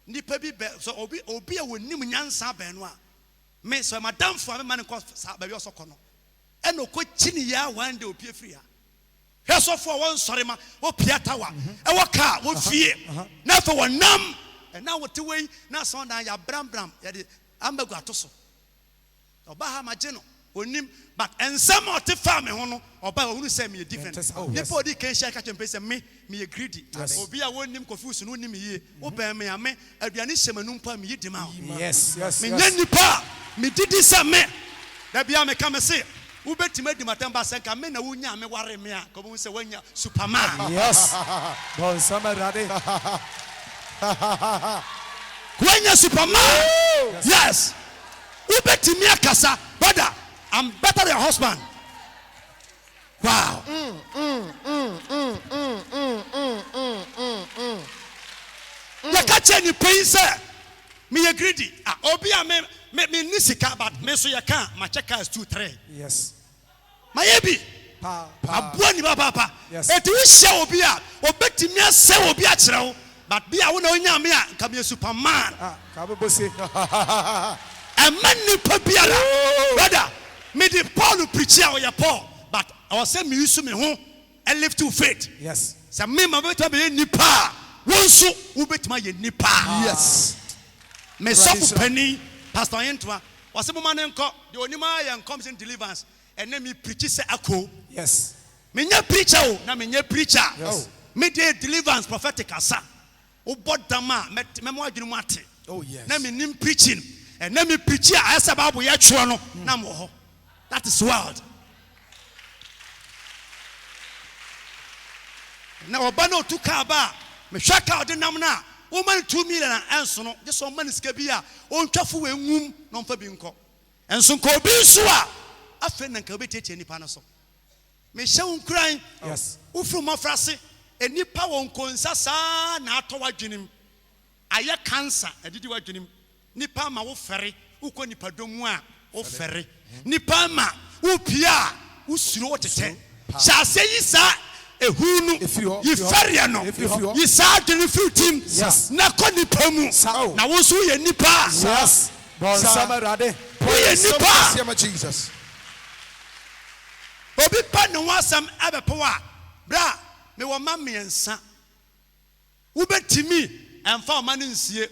Nipa be so obi a wonim nyansa benwa me so madam for me man ko baby osokono eno ko chini ya one day opie free ha so for one sorry ma opia tawa e wo ka wo fie na for wonam e na wote wei na so na ya bram ya de ambagu atoso oba ha magye no onim but ensem o te fa me ho no oba hunu say me different nipa odi kan share ka chempe say me greedy obi a wonim confuse no nim yie oba me ame aduane hyemanu mpa me yidi ma yes me nipa me didi say me da bia me ka me say ubetima di matamba say ka me na wonya me ware me a ko bo say wonya superman yes bon summer rade wonya superman yes ubetimi akasa brother I'm better than your husband. Wow. You catch any pain, sir. Me a greedy. Obia me nisika, but me so you can't. My checker is 2-3. Yes. My baby. Abuani papa. Yes. Et we shall obia. Obeti me say obia chero. But be I wona onya me a ka be superman. Ka be say. A man ni pabiara. Brother. Me the Paul preach or ya Paul, but I was saying me use me home and live to faith. Yes. So me my better be nipa. Wonsu ubet my nipa. Yes. Me so penny Pastor Yentwa. Was a man enko the onima and comes in deliverance and then me preach say ako. Yes. Me nya preacher o na me nya preacher. Yes. Me dey deliverance prophetic asa. O bodama me mo adwene mu ate. Oh yes. Na me nim preaching and na me preach a asa Bible ya tro no na mo ho. That is wild. Now, Obano took Kaba, me shaka out the Namna, woman 2 million and so no, just one man is Kabia, on Tafu and womb, non for being called. And so Kobe Sua, a friend and Kabit any panaso. Me show crying, yes, Ufu Mafrasi, and Nipa on Consasa, Nato Wajinim. Aya cancer, and did you watch him? Nipa ma wo ferry, Uko Nipa Domwa, o ferry. Nipa ma upia usuro tete sha say yisa ehunu yifariano yisa dwene fruitim na ko nipa mu na wo so ye nipa yes bon samarade ye nipa Jesus obi pa ne wasam abepo a bra me wo ma miensa wo betimi emfa o ma ne nsie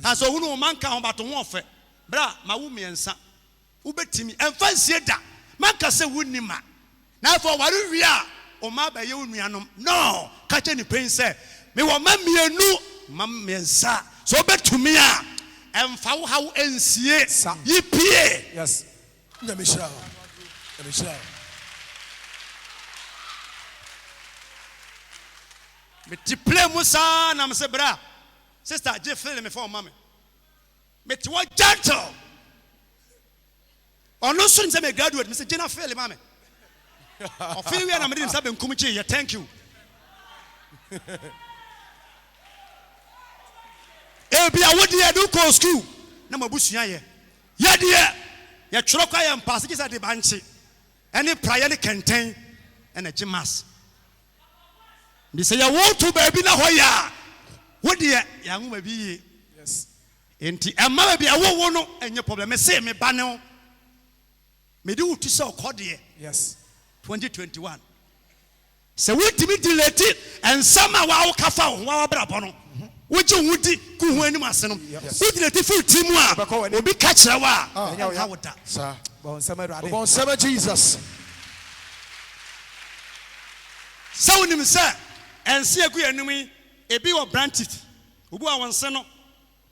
aso hunu o man ka ho bato ho ofe bra ma wo miensa ubetimi emfa nsie da manka se wunima na for ware wi a o ma ba ye unuanom no ka che ni pen se me wo ma mienu ma miensa so betumi a emfa wo hawo ensie yipie yes nyamishra me ti play musa na me se bra sister je feel me for mama me ti wo gentle. Ono so nse me graduate Mr. Jenna fail mama. O feel we na me dem sabe nkumchi ye thank you. E bia wo de do ko school na mabusua ye. Ye de ye tworo kwa ye mpasse kisa de banche. Any prayer ne kenten and a jimas. Me say ya want to baby na hoya. Wo de ya nguma bi yes. Enti emma bia wo no enye problem me say me ba ne me do to say okode yes 2021 Se wotimi delete ensama wa wokafa wo wa brabo no woje wudi ku hu anim ase no wo delete full team a obi ka kire wa ha woda sir bon sama Jesus so wonim se ense agu anim ebi wo branches obi a wonse no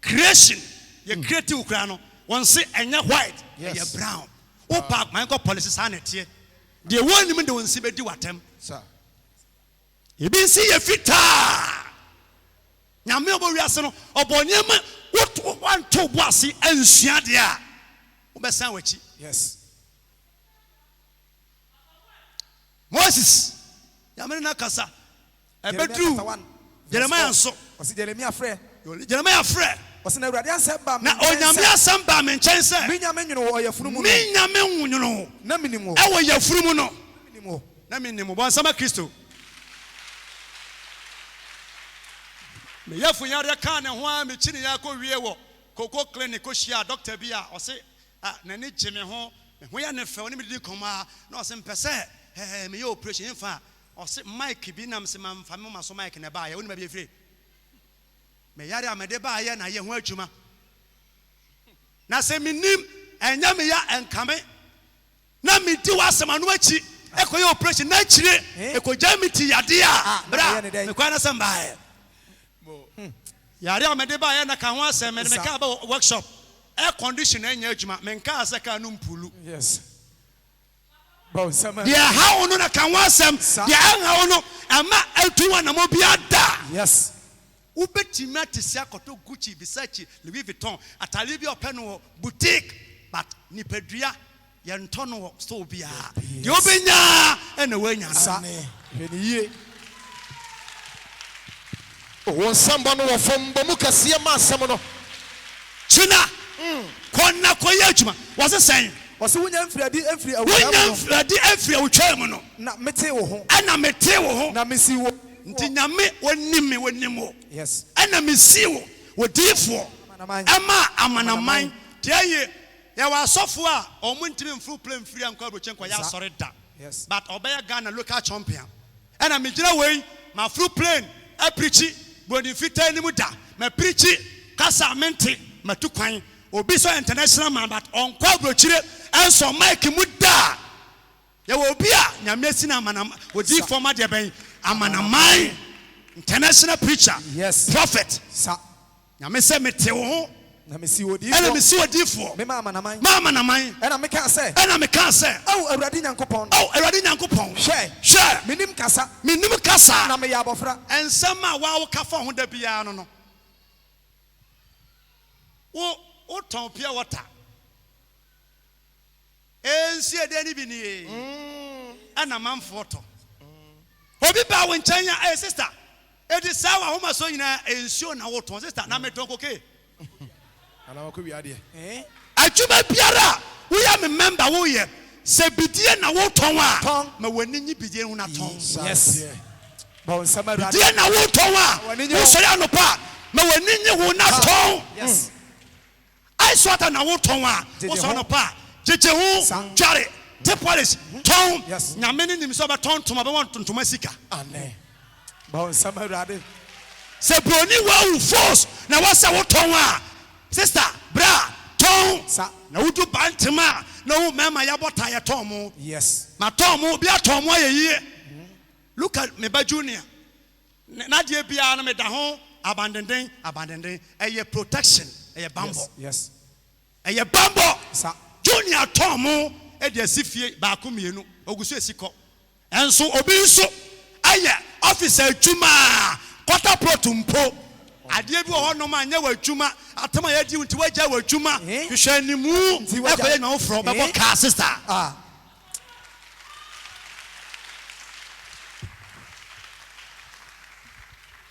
creation ye creative kura no wonse enya white ye brown wo pa man ko policy sanete de wonim de wonse bedi watem sir ebi si ye fita nyame obo wiase no obonyema woto wanto boase ansua de a wo besan wachi yes Moses nyame na kasa ebedru Jeremiah so osi Jeremiah frɛ osi na Awurade ansɛm ba na onyame asɛm ba me nkyɛn sɛ me nyame nwunu wɔ yafunu mu me nyame nwunu na minim wo ɛwɔ yafunu mu no minim wo na minim bo ansama Kristo me yafu yare ka ne ho a me chini ya ko wie wo koko clinic ko hia doctor bi a ɔse na ne gye me ho ya ne fɛ oni me di koma na ɔse mpɛsɛ me ye operation fa ɔse mic bi nam se man fa me ma so mic ne ba ya oni ma bi efire me yare a me de ba ya na ye ho adwuma na se minim enya me ya enkame na me di wasɛm anu achi ekoye operation na chire ekogya me ti yade a bra me kwa na sɛm ba yare amede ba ya na ka ho asem me ka ba workshop air condition enya adwuma me nka ase ka no mpulu yes bon sama dia ha ono na ka ho asem dia ha ono ama atuwa na mo bia da yes ubetimi atisi akoto Gucci Versace Louis Vuitton atale bi ope no boutique but nipadua ye nto no store bia de obenya ena wanya sa hweniye won samba no wo fom bomu kase ma asem no china konna koye adwuma wo se sen osi wunya mfradi afri awutwa mu no na mete wo ho ana mete wo ho na mesi wo nti nyame wonim wo yes ana mesi wo wodifo ama amanaman tiaye ya wasofo a omuntimi mfru plan free anko abrochen kwa ya sori da yes but obeya Ghana local champion ana mejira wei ma fru plan aprichi boni fita ni mu da ma prichi kasa mente matukwan obi so international man but onko abrochire enso mike mu da ya wo obi a nyame si na amanam odi former de ben amanaman international preacher yes prophet sa nyame se mete wo ho na mesi wo di ena mesi odifo me ma amanaman ena me ka se aw Awurade Nyankopɔn hwe minim kasa na me ya abofra ensama wa wo kafa ho da bia no wo ton pia water ensi ede ni bi ni ana manfo to obi ba wo nkyanya sister edi sawa homa so nyina ensuo na wo ton sister na me ton koke ana ko wi ade adwuma biara wo ya me member wo ye se bidie na wo ton a ma wani nyi bidie hu na ton yes bon sama bidie na wo ton a wo so ya no pa ma wani nyi hu na ton yes I sort na wo ton a wo so no pa jeje hu jare te polish ton nyame ni nim so ba ton toma be won tontoma sika amen bon sama Awurade se broni wa u force na wo se wo ton a sister bra ton na wo du bantema na wo mema ya bota ya ton mo yes ma ton mo bia ton mo ye look at me ba junior na die bia na me da ho abandenden eye protection eye bambo yes eye bambo sa junior ton mo e de asifie ba ko mienu ogusu esiko enso obi nso aye officer adwuma quarter protumpo ade bi wo no ma anya wadwuma atama ya di nti wagya wadwuma hwehwe animu akoye na wo fro be bo ka sister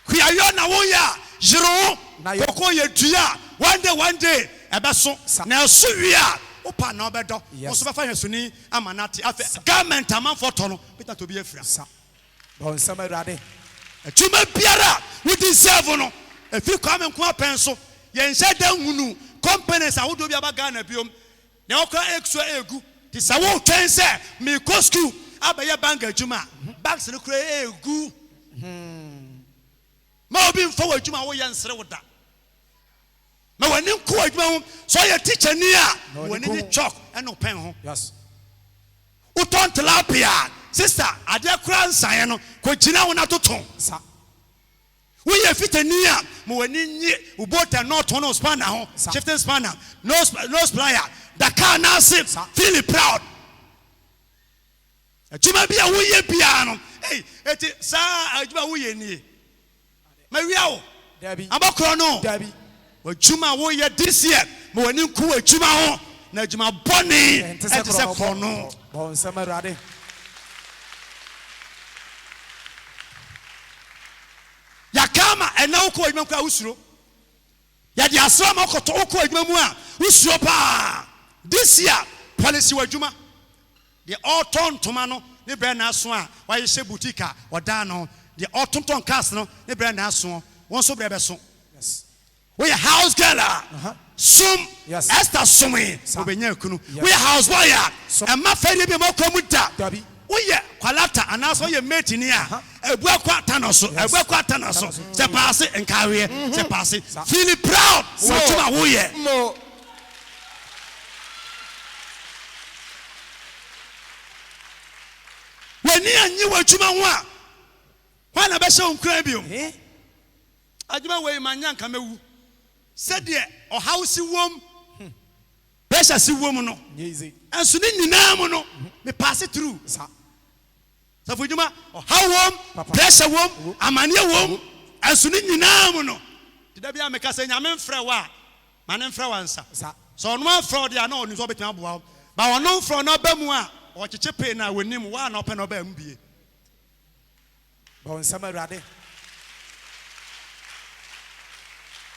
kuya na wo ya jiro koko ye dua one day ebeso na so wi a opa na obedo wo so be fa hwesuni amanati afa government aman foto no beta to bi afira bon sama Awurade adwuma biara we deserve no efi kwame nko apen so ye nhyɛ da hunu companies a wodo bi aba Ghana biom na okra extra egu ti sa wo twen sɛ me go school abaya bank adwuma banks no kura egu ma obi mfa wa adwuma wo ye nsere woda ma wani nko adwuma ho so ye teacher ni a wani ni chalk and no pen ho Yes. uton tilapia sister ade kura nsan no ko gina wona toton Sa. we ye fitani a ma wani nyi ubota no ton no spanner ho shifting spanner no splier the car now sit feel proud adwuma bia wo ye bia no hey eti sa adwuma wo ye ni ma wia wo Debbie. abakro no Debbie. adwuma wo ye this year ma wani nku adwuma ho na adwuma boni enti se kono Bon sama Awurade. yakama ena wo ko adwuma kwa usuro ya di asra ma ko to wo ko adwuma mu a usuro pa this year policy wadwuma the autumn tomano ne brand na so a wa ye she boutique a oda no the autumn cast no ne brand na so won so brebe so Yes. we house girl sum Yes. Esther sumi obenya kunu we house boy a ma fere bi ma ko mu da Debbie. woyɛ kwalata anaso ye mate ni a ebu akwa tanoso ebu akwa tanoso se paase nkawe se paase feel proud what you woyɛ No. wani anyi wadwuma ho a kwa na bɛhyɛ onkran bio Eh? adwuma wei manya nka mewu sɛdeɛ ɔhaw si wom pressure si wom no Easy. enso ne nyinaa mu no me pass through Sa. safo dwuma ɔhaw wom pressure wom amane wom enso ne nyinaa mu no dida bia me ka sɛ nyame mfrɛ wa ma ne mfrɛ wa nsa Sa. so ɔno afrɛ de a na ɔni so betuma aboa ba ɔno mfrɛ na ɔba mu a ɔkyekye pe na wɔnim wa na ɔpɛ na ɔba mu bie Bon sama Awurade.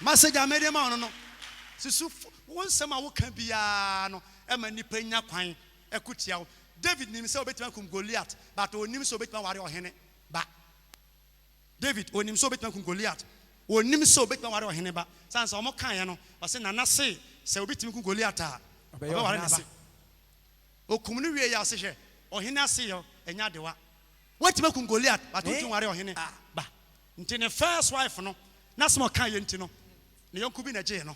message amede ma ɔno no sisu won sɛm a woka bia no ɛma nipa nya kwan ɛkotia wo David nim sɛ obetuma kum Goliath but onim sɛ obetuma ware ɔhene ba David onim sɛ obetuma kum Goliath onim sɛ obetuma ware ɔhene ba sansa ɔmo kan ya no ɔse nana se sɛ obetuma kum Goliath a ɔbɛ ware na se okum no wie ya se hwɛ ɔhene ase yo enya dewa watuma kum Goliath but otun ware ɔhene ba nti ne first wife no na some kan ye nti no ne yonku bi na gye no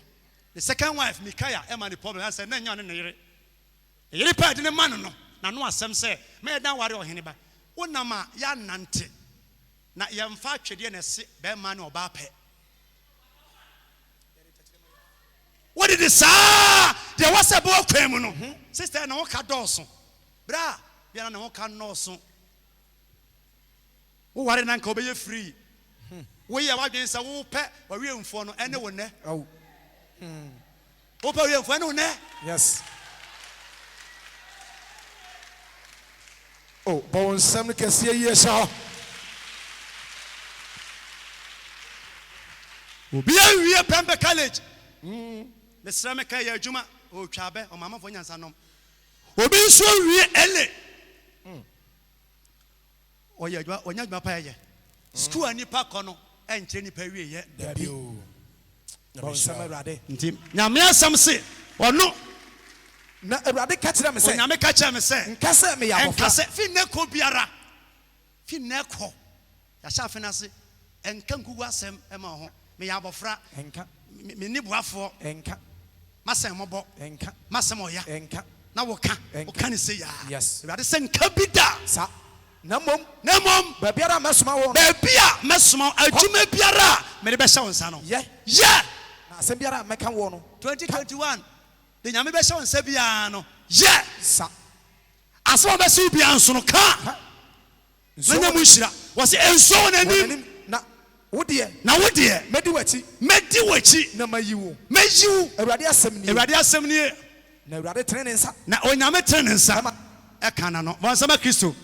the second wife Mikaya ema the problem and said na nya ne yere pa de ne man no na no asem say me dan ware ohene ba wonam a ya nante na ye mfa twede na se be man ne oba pe what did this there was a boy kwem no sister na wo ka doso bra bia na wo ka noso wo ware na nka obeye free we ya wadwen sa wo pe wa wiemfo no ene wo ne Oh. wo pe wiemfo ene wo ne Yes. Oh, bon sam no kɛseɛ yi ɛhyɛ hɔ. obi awie Pembe College me sra me kai adwuma o twabe o mama fo nyansa nom obi nso wie ele o ye adwuma onya adwuma pa ye school ani pa kɔ no enkyere ni pa wie ye Debbie. Bon sama Awurade. nti nyame asam se ɔno Na Awurade ka kyerɛ me sɛ nyame ka kyerɛ me sɛ nka sɛ me yɛ enka abɔfra. sɛ fi ne kɔ biara fi ne kɔ ya sha fe na se enka nkugu asɛm ɛma ho me ya abɔfra Enka. me ni boafo Enka. masɛm mɔbɔ Enka. masɛm ɔya Enka. na woka Enka. woka ne se ya Yes. Awurade sɛ nka bi da Sa. Na mom. na mmom Baabiara mɛsoma wo no. baabi a mɛsoma adwuma biara a mede bɛhyɛ wo nsa no Yɛ. yɛ Na asɛm biara a mɛka wo no. 2021 de nyame bɛhyɛ wo nsa biara no yɛ Sa. asɛm a bɛhyɛ wo biara nso no ka mɛnya mu nhyira wɔ sɛ ɛnsuo wo n'anim W'anim. Na wo deɛ. na wo deɛ Mɛdi w'akyi. mɛdi w'akyi Na mayi wo. mɛyi wo Awurade asɛm nie. Awurade asɛm nie Na Awurade tene ne nsa. na onyame tere ne nsa Ɛma. ɛka na no bɔnsɛma Kristo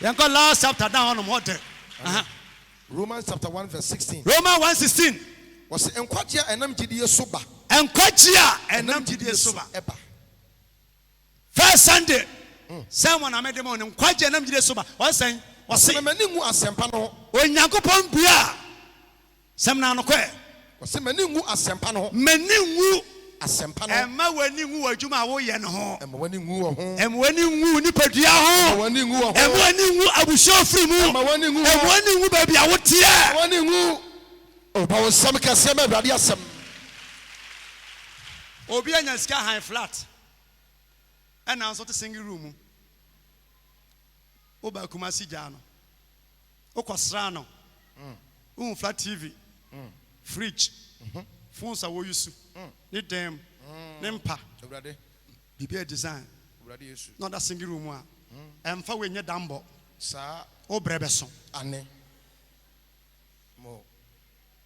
yɛnkɔ last chapter down hɔnom hɔ dɛ Romans chapter 1 verse 16. Roma 1:16 Wɔsɛ nkwagye a ɛnam gyidie so ba. nkwagye a ɛnam gyidie so ba ɛba. first Sunday sermon amede mo ne nkwagye ɛnam gyidie so ba ɔsɛn Wɔsɛ ɔse m'ani ngu asɛmpa no ho. onyankopɔn bua sɛm na no kɔ Wɔsɛ m'ani ngu asɛmpa no ho. mani nwu asempa no emma wani ngu adwuma a wo ye ne ho emma wani ngu wo ho emma wani ngu nipadua ho emma wani ngu wo ho emma wani ngu abusho firi mu emma wani ngu emma wani ngu ba bia wo tie emma wani ngu o ba wo sam kase ma awurade asem obi anya sika high flat and now so to single room oba kuma si jano okosra no flat TV fridge phones a wo use ni dem nempa awurade bibi design awurade yesu not that single room a emfa we nye dambo sa o brebeso ane mo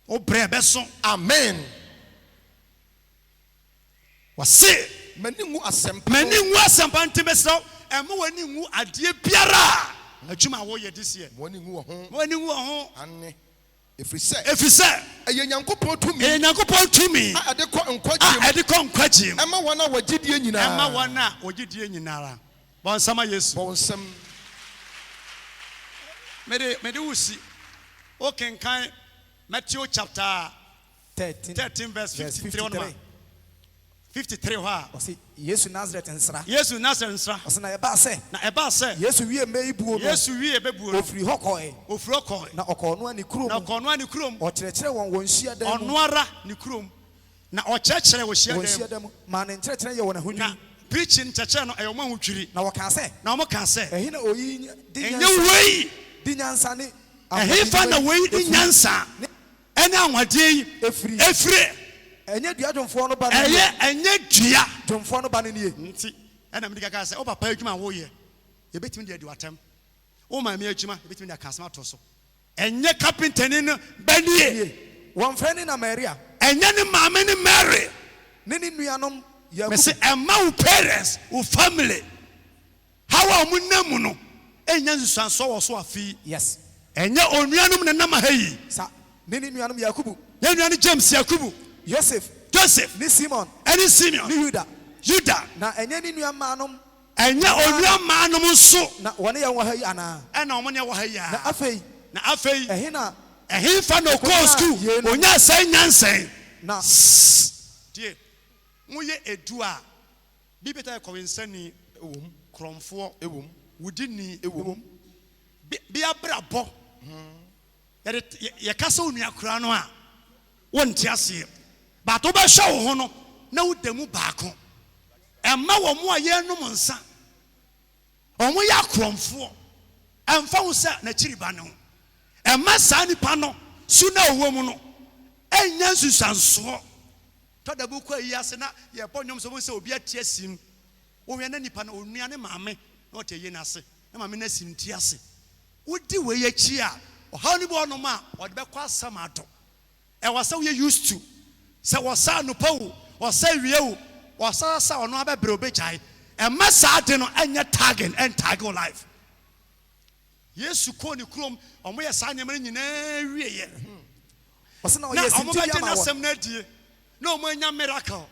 o brebeso amen wase mani ngu asempa ntibesro emma wani ngu adie biara adwuma wo ye this year wani ngu wo ho wani ngu wo ho ane efrise eye nyankopon tumi a ade ko nkwagye emma wana wagidie nyina bon sama yesu bon sam mede wusi o kenkan Matthew chapter 13 verse 53 53 ha o si Yesu Nazareth nsra o si na eba se Yesu wie meibuo no ofri hokoi na okono ani krom o kyerɛkyerɛ won hyia dan mu onoara ni krom na o kyerɛkyerɛ wo hyia dan mu ma ne kyerɛkyerɛ yɛ won ahunwi na preaching kyerɛkyerɛ no ɛyɛ mo ahutwiri na wɔka se ɛhi na oyi di nyansa ne ɛhi fa na wei di nyansa ɛne anwade yi efire enye dua dwomfo no ba no enye dua dwomfo no ba no nie nti ɛna me dika ka sɛ o papa adwuma wo ye ye betimi de aduatam o ma me adwuma ye betimi de akasama to so enye carpenter ni no ba nie won frɛ na Maria enye ne maame ne Mary ne nuanom ya me say emma wo parents wo family how am namu no enya nsuanso wo so afi yes enye onuanom ne nam ha yi sa ne nuanom Yakubu ne nuanom James Yakubu Joseph ni Simon ni Judah na enye ni nuamanom enye onuamanom nso na wone ye wo ha yi ana na omo ne wo ha yi na afei ehin fa no call school onya sai nyansen na die mo ye edu a bibeta e kowensani ewom kromfo ewom wudini ewom bi abrabo ye kasa onua kura no a wonte ase but wo be hwe wo ho no na wodamu baako emma wo mo a ye nom nsa omo ya kromfo emfa wo sa na chiriba ne ho emma sa nipa no su na owo mu no enya nsusanso to da bu kwa yi ase na ye ponyom so mo se obi atia sim wo we na nipa no onua ne maame na otaye na ase na maame na sim ti ase wodi we ya chi a oha ni bo no ma ode be kwa samado e wasa we used to se wasa no pawu wasa wiewu wasa sa ono abebre obejai e masa de no anya tagging and tag life yesu ko ni krom omo ye sa nyama nyina wieye wasa na o yesu ti ya ma wo na die na omo anya miracle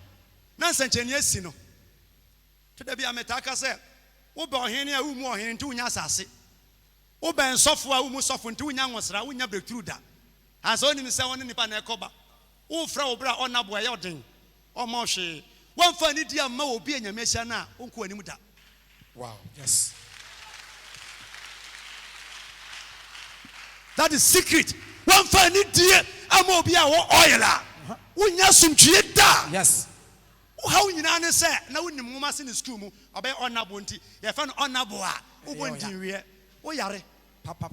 na nsancheni asi no to da bia metaka se wo be ohene a wo mu ohene nti unya asase wo be nsofo a wo mu sofo nti unya nwosra unya breakthrough da aso ni se won nipa na ekoba wo fra obra onabo ye odin omo hwe won fa ni dia ma obi anyame hia na onko anim da wow yes that is secret won fa ni dia ama obi a wo oil a unya sumtwe da yes wo ha unyina ne se na wonim ngoma se ni school mu obey onabo nti ye fa no onabo a wo bondin wie wo yare papa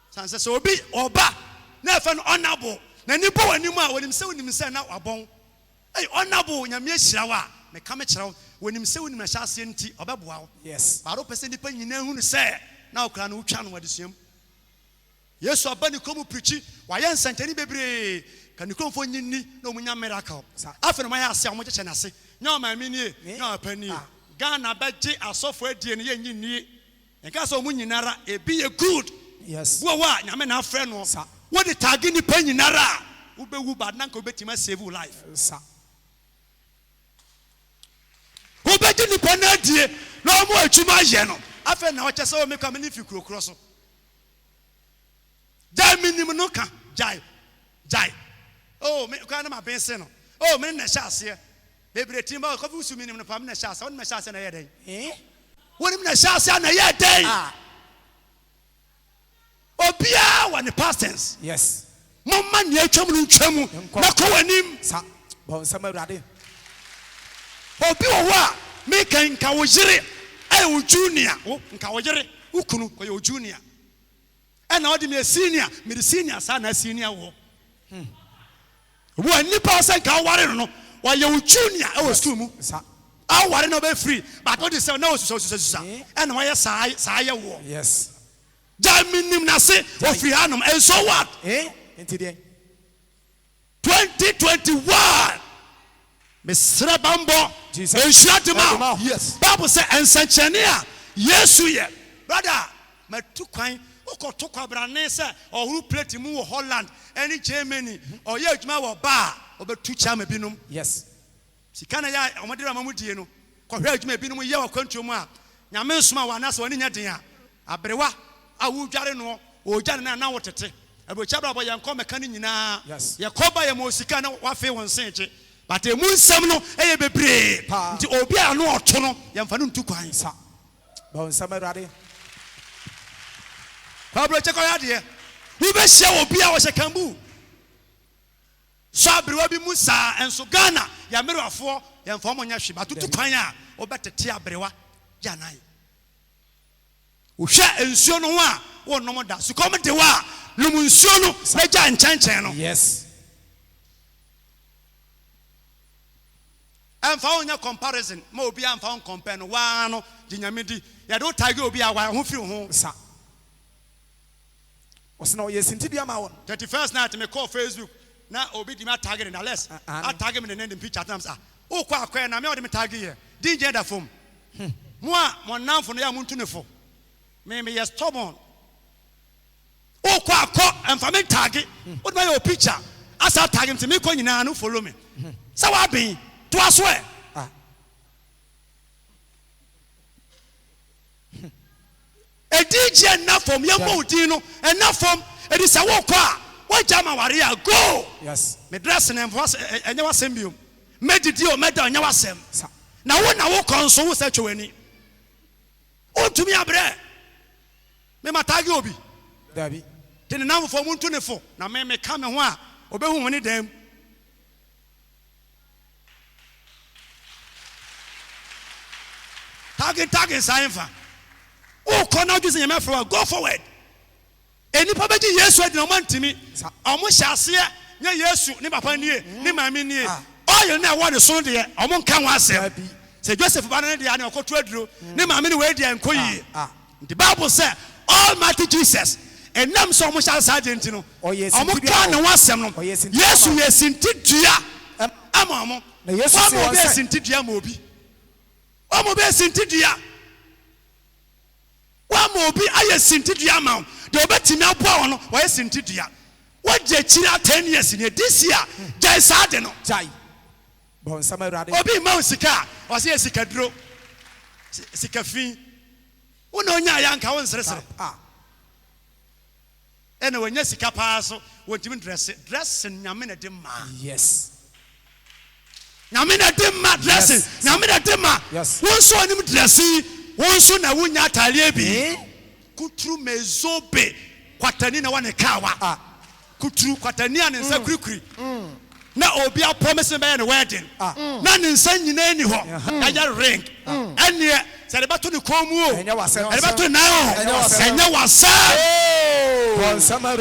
sanse so obi oba na fa no onabo na nipa wanim a wonim se na wabon hey onabo nyame ahira wa me ka me kire wonim se wonim ahya ase nti obeboa wo yes baro pese nipa nyina hu se na okra no utwa no wadesuam yesu abani komu preachi wa ye nsantani bebre kan nikromfo nyinni na omunya miracle afa no ma ya ase omo cheche na ase nya o ma mi nie nya o pani Ghana beje asofo adie ne ye nyinni enka so omunyinara ebi ye good yes wo wa nyame na afre no wo de tag ni pa nyinara wo be wu bad na nka obetima save life sa wo be ji ni pa na adie na omo atwuma ye no afa na o chese o meka me ni fi kurokuro so jai minim no ka jai oh me kwa na ma bense no oh me na hyase bebre timba ko fu sumi nim no pam na hyase won na hyase na yeden won na hyase na yeden obia wa ne pastors yes momma ne atwam no ntwamu na ko wanim sa bon sama urade obi wo a me kan ka wo yire ai wo junior wo nka wo yire ukunu ko yo junior na odi me senior me senior sa na senior wo wo ni pa se ka ware no wa ye wo junior e wo school mu sa a ware no be free but odi se na wo susa na wa ye sa ye wo yes Jaminim na se o free hanum and so what enti de 2021 Mr. Bambo Jesus yes Bible say ensanchene a Yesu ye brother matu kwan okoto kwabrane se ohuru plate mu wo Holland any Germany or ye adwuma wo ba obetu chama binum yes sikana ya omodira mamudie no kohwe adwuma binum ye wa kwantuo mu a nyame nsoma wa na so oni nya den a abrewa awu dware no o dware na wotete abocha bra boye nko meka ni nyina ye koba ye mo sika na wafe won senche but emu nsem no eye bebre nti obi a no oto no ye mfa no ntu kwan sa bon sama rade Pablo cheko ya de we be share obi a wo shekambu so abrewa bi musa enso Ghana ya merwafo ye mfa mo nya hwe but tutu kwan a obetete abrewa ya nan uhwe ensuo no ho a wo nom da su kom de wa lum nsuo no meja nchanchen no yes emfa onya comparison ma obi amfa on compare no wa no ginyamedi ya do tag obi a wa ho firi ho sa osna yes intidi ma won 31st night me call Facebook na obi di ma tag na less I tag me the picture times o kwa akwa na me o de me tag here DJ da fom mo a mo namfo no ya mo ntunefo me yes stubborn o kwa akọ emfa me tag o de my picture asa tag me me ko nyina no follow me sa wa ben to aswe e DJ na fom ye mo din no e na fom e di sa wo kwa wo jama ware ya go yes me dress na emfa enye wasem biom me didi o me da enye wasem na wo konso wo sa twani o tumi abre me matagi obi dabi tin na wo fom ntu ne fo na me ka me ho a obehu ho ne dam Tagging Sainfa. Oh, Connor using your mouth, go forward. Any papa yes, I don't want to me. Almost shall see yes, never find you, never mean you. Oh, you know what the son there, I won't come once. Say Joseph Banana and Uncle Treadrew, never mean where they are. The Bible said, Almighty Jesus, and none so much outside, you know. Oh, yes, I'm not going to want some. Yes, we are seen Tidia. I'm yes, in Tidia Mobi. Omo be sintidia wa mo bi aye sintidia ma de obetimi aboa no wa sintidia wa je chira 10 years ne this year jai sade no jai bon sama rade obi ma sika o se sika duro sika fin wona onya ya nka won seresere ene wonya sika pa so wontimi dress nyame na de ma yes Namina dimma dressing. Namina dimma. Yes. One so anim dressing. One so na wunya talie bi. Kutru mezobe. Kwatani na wane kawa. Kutru kwatani ane nsa kurikuri. Na obi a promise me na wedding. Na ne nsa nyina ni ho. Kaya ring. Ene se de bato ni komu o. E bato na o. Enya wasa. Bon sama.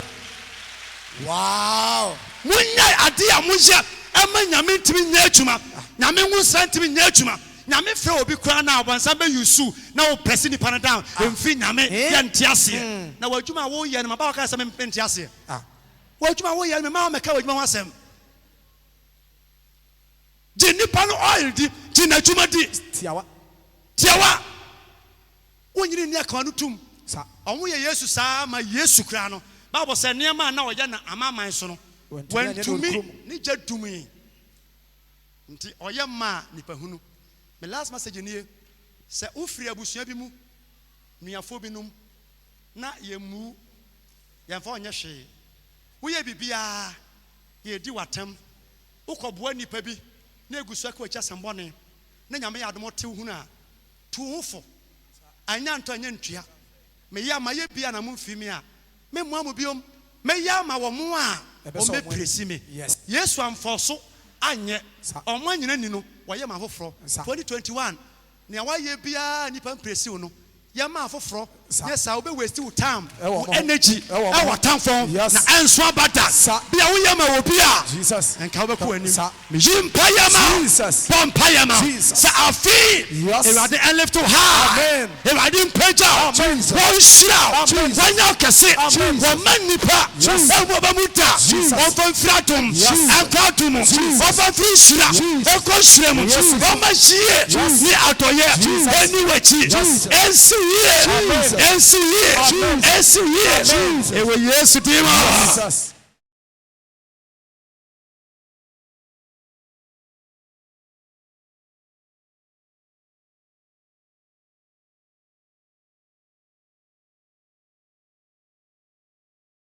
Wow. Munya ade a munja Ama nyame ntimi nya adwuma nyame ngunsa ntimi nya adwuma nyame frɛ obi kura na abansa be yusu na wo press ni pan down emfi nyame ya ntiase na wadwuma wo ye no ma ba ka sɛ me ntiase wadwuma wo ye me ma meka wadwuma ho asɛm je nipa no oil di je na adwuma di tiawa wonyini ne aka no tum sa ɔmo ye Yesu saa ma Yesu kura no Bible sɛ nneɛma na ɔyɛ na amaman so no when to me ni jedumi nti oyema nipa hunu me last message ni se ufri abusua bi mu nuafo bi num na yemu yemfa onye hwe wo ye bibia ye di watem ukɔboa nipa bi na egu so akɔ akya sambɔne na nyame yɛ adom te hu na tu hofo anya nto anya ntua me ya ma ye bia na mo mfimi a me mo amobiom me ya ma wo mo a o me presi me Yesu amfoso anye omo anyina ni no wo ye ma foforo 2021 ne wa ye bia nipa presi wo no ya ma foforo yes I will be wasting time energy our time for na enso abata bia wo ye ma wo bia Jesus enka wo be ko ani me yimpa ya ma Jesus pompa ya ma sa afi ewade en lift to high ewade peja won shira wanya kese won manipa ewo ba muta won fon fratum ankatum won fon frishira won ko shira mu won ma shie ni atoye anyway chi ensi ye ewe Yesu dimo.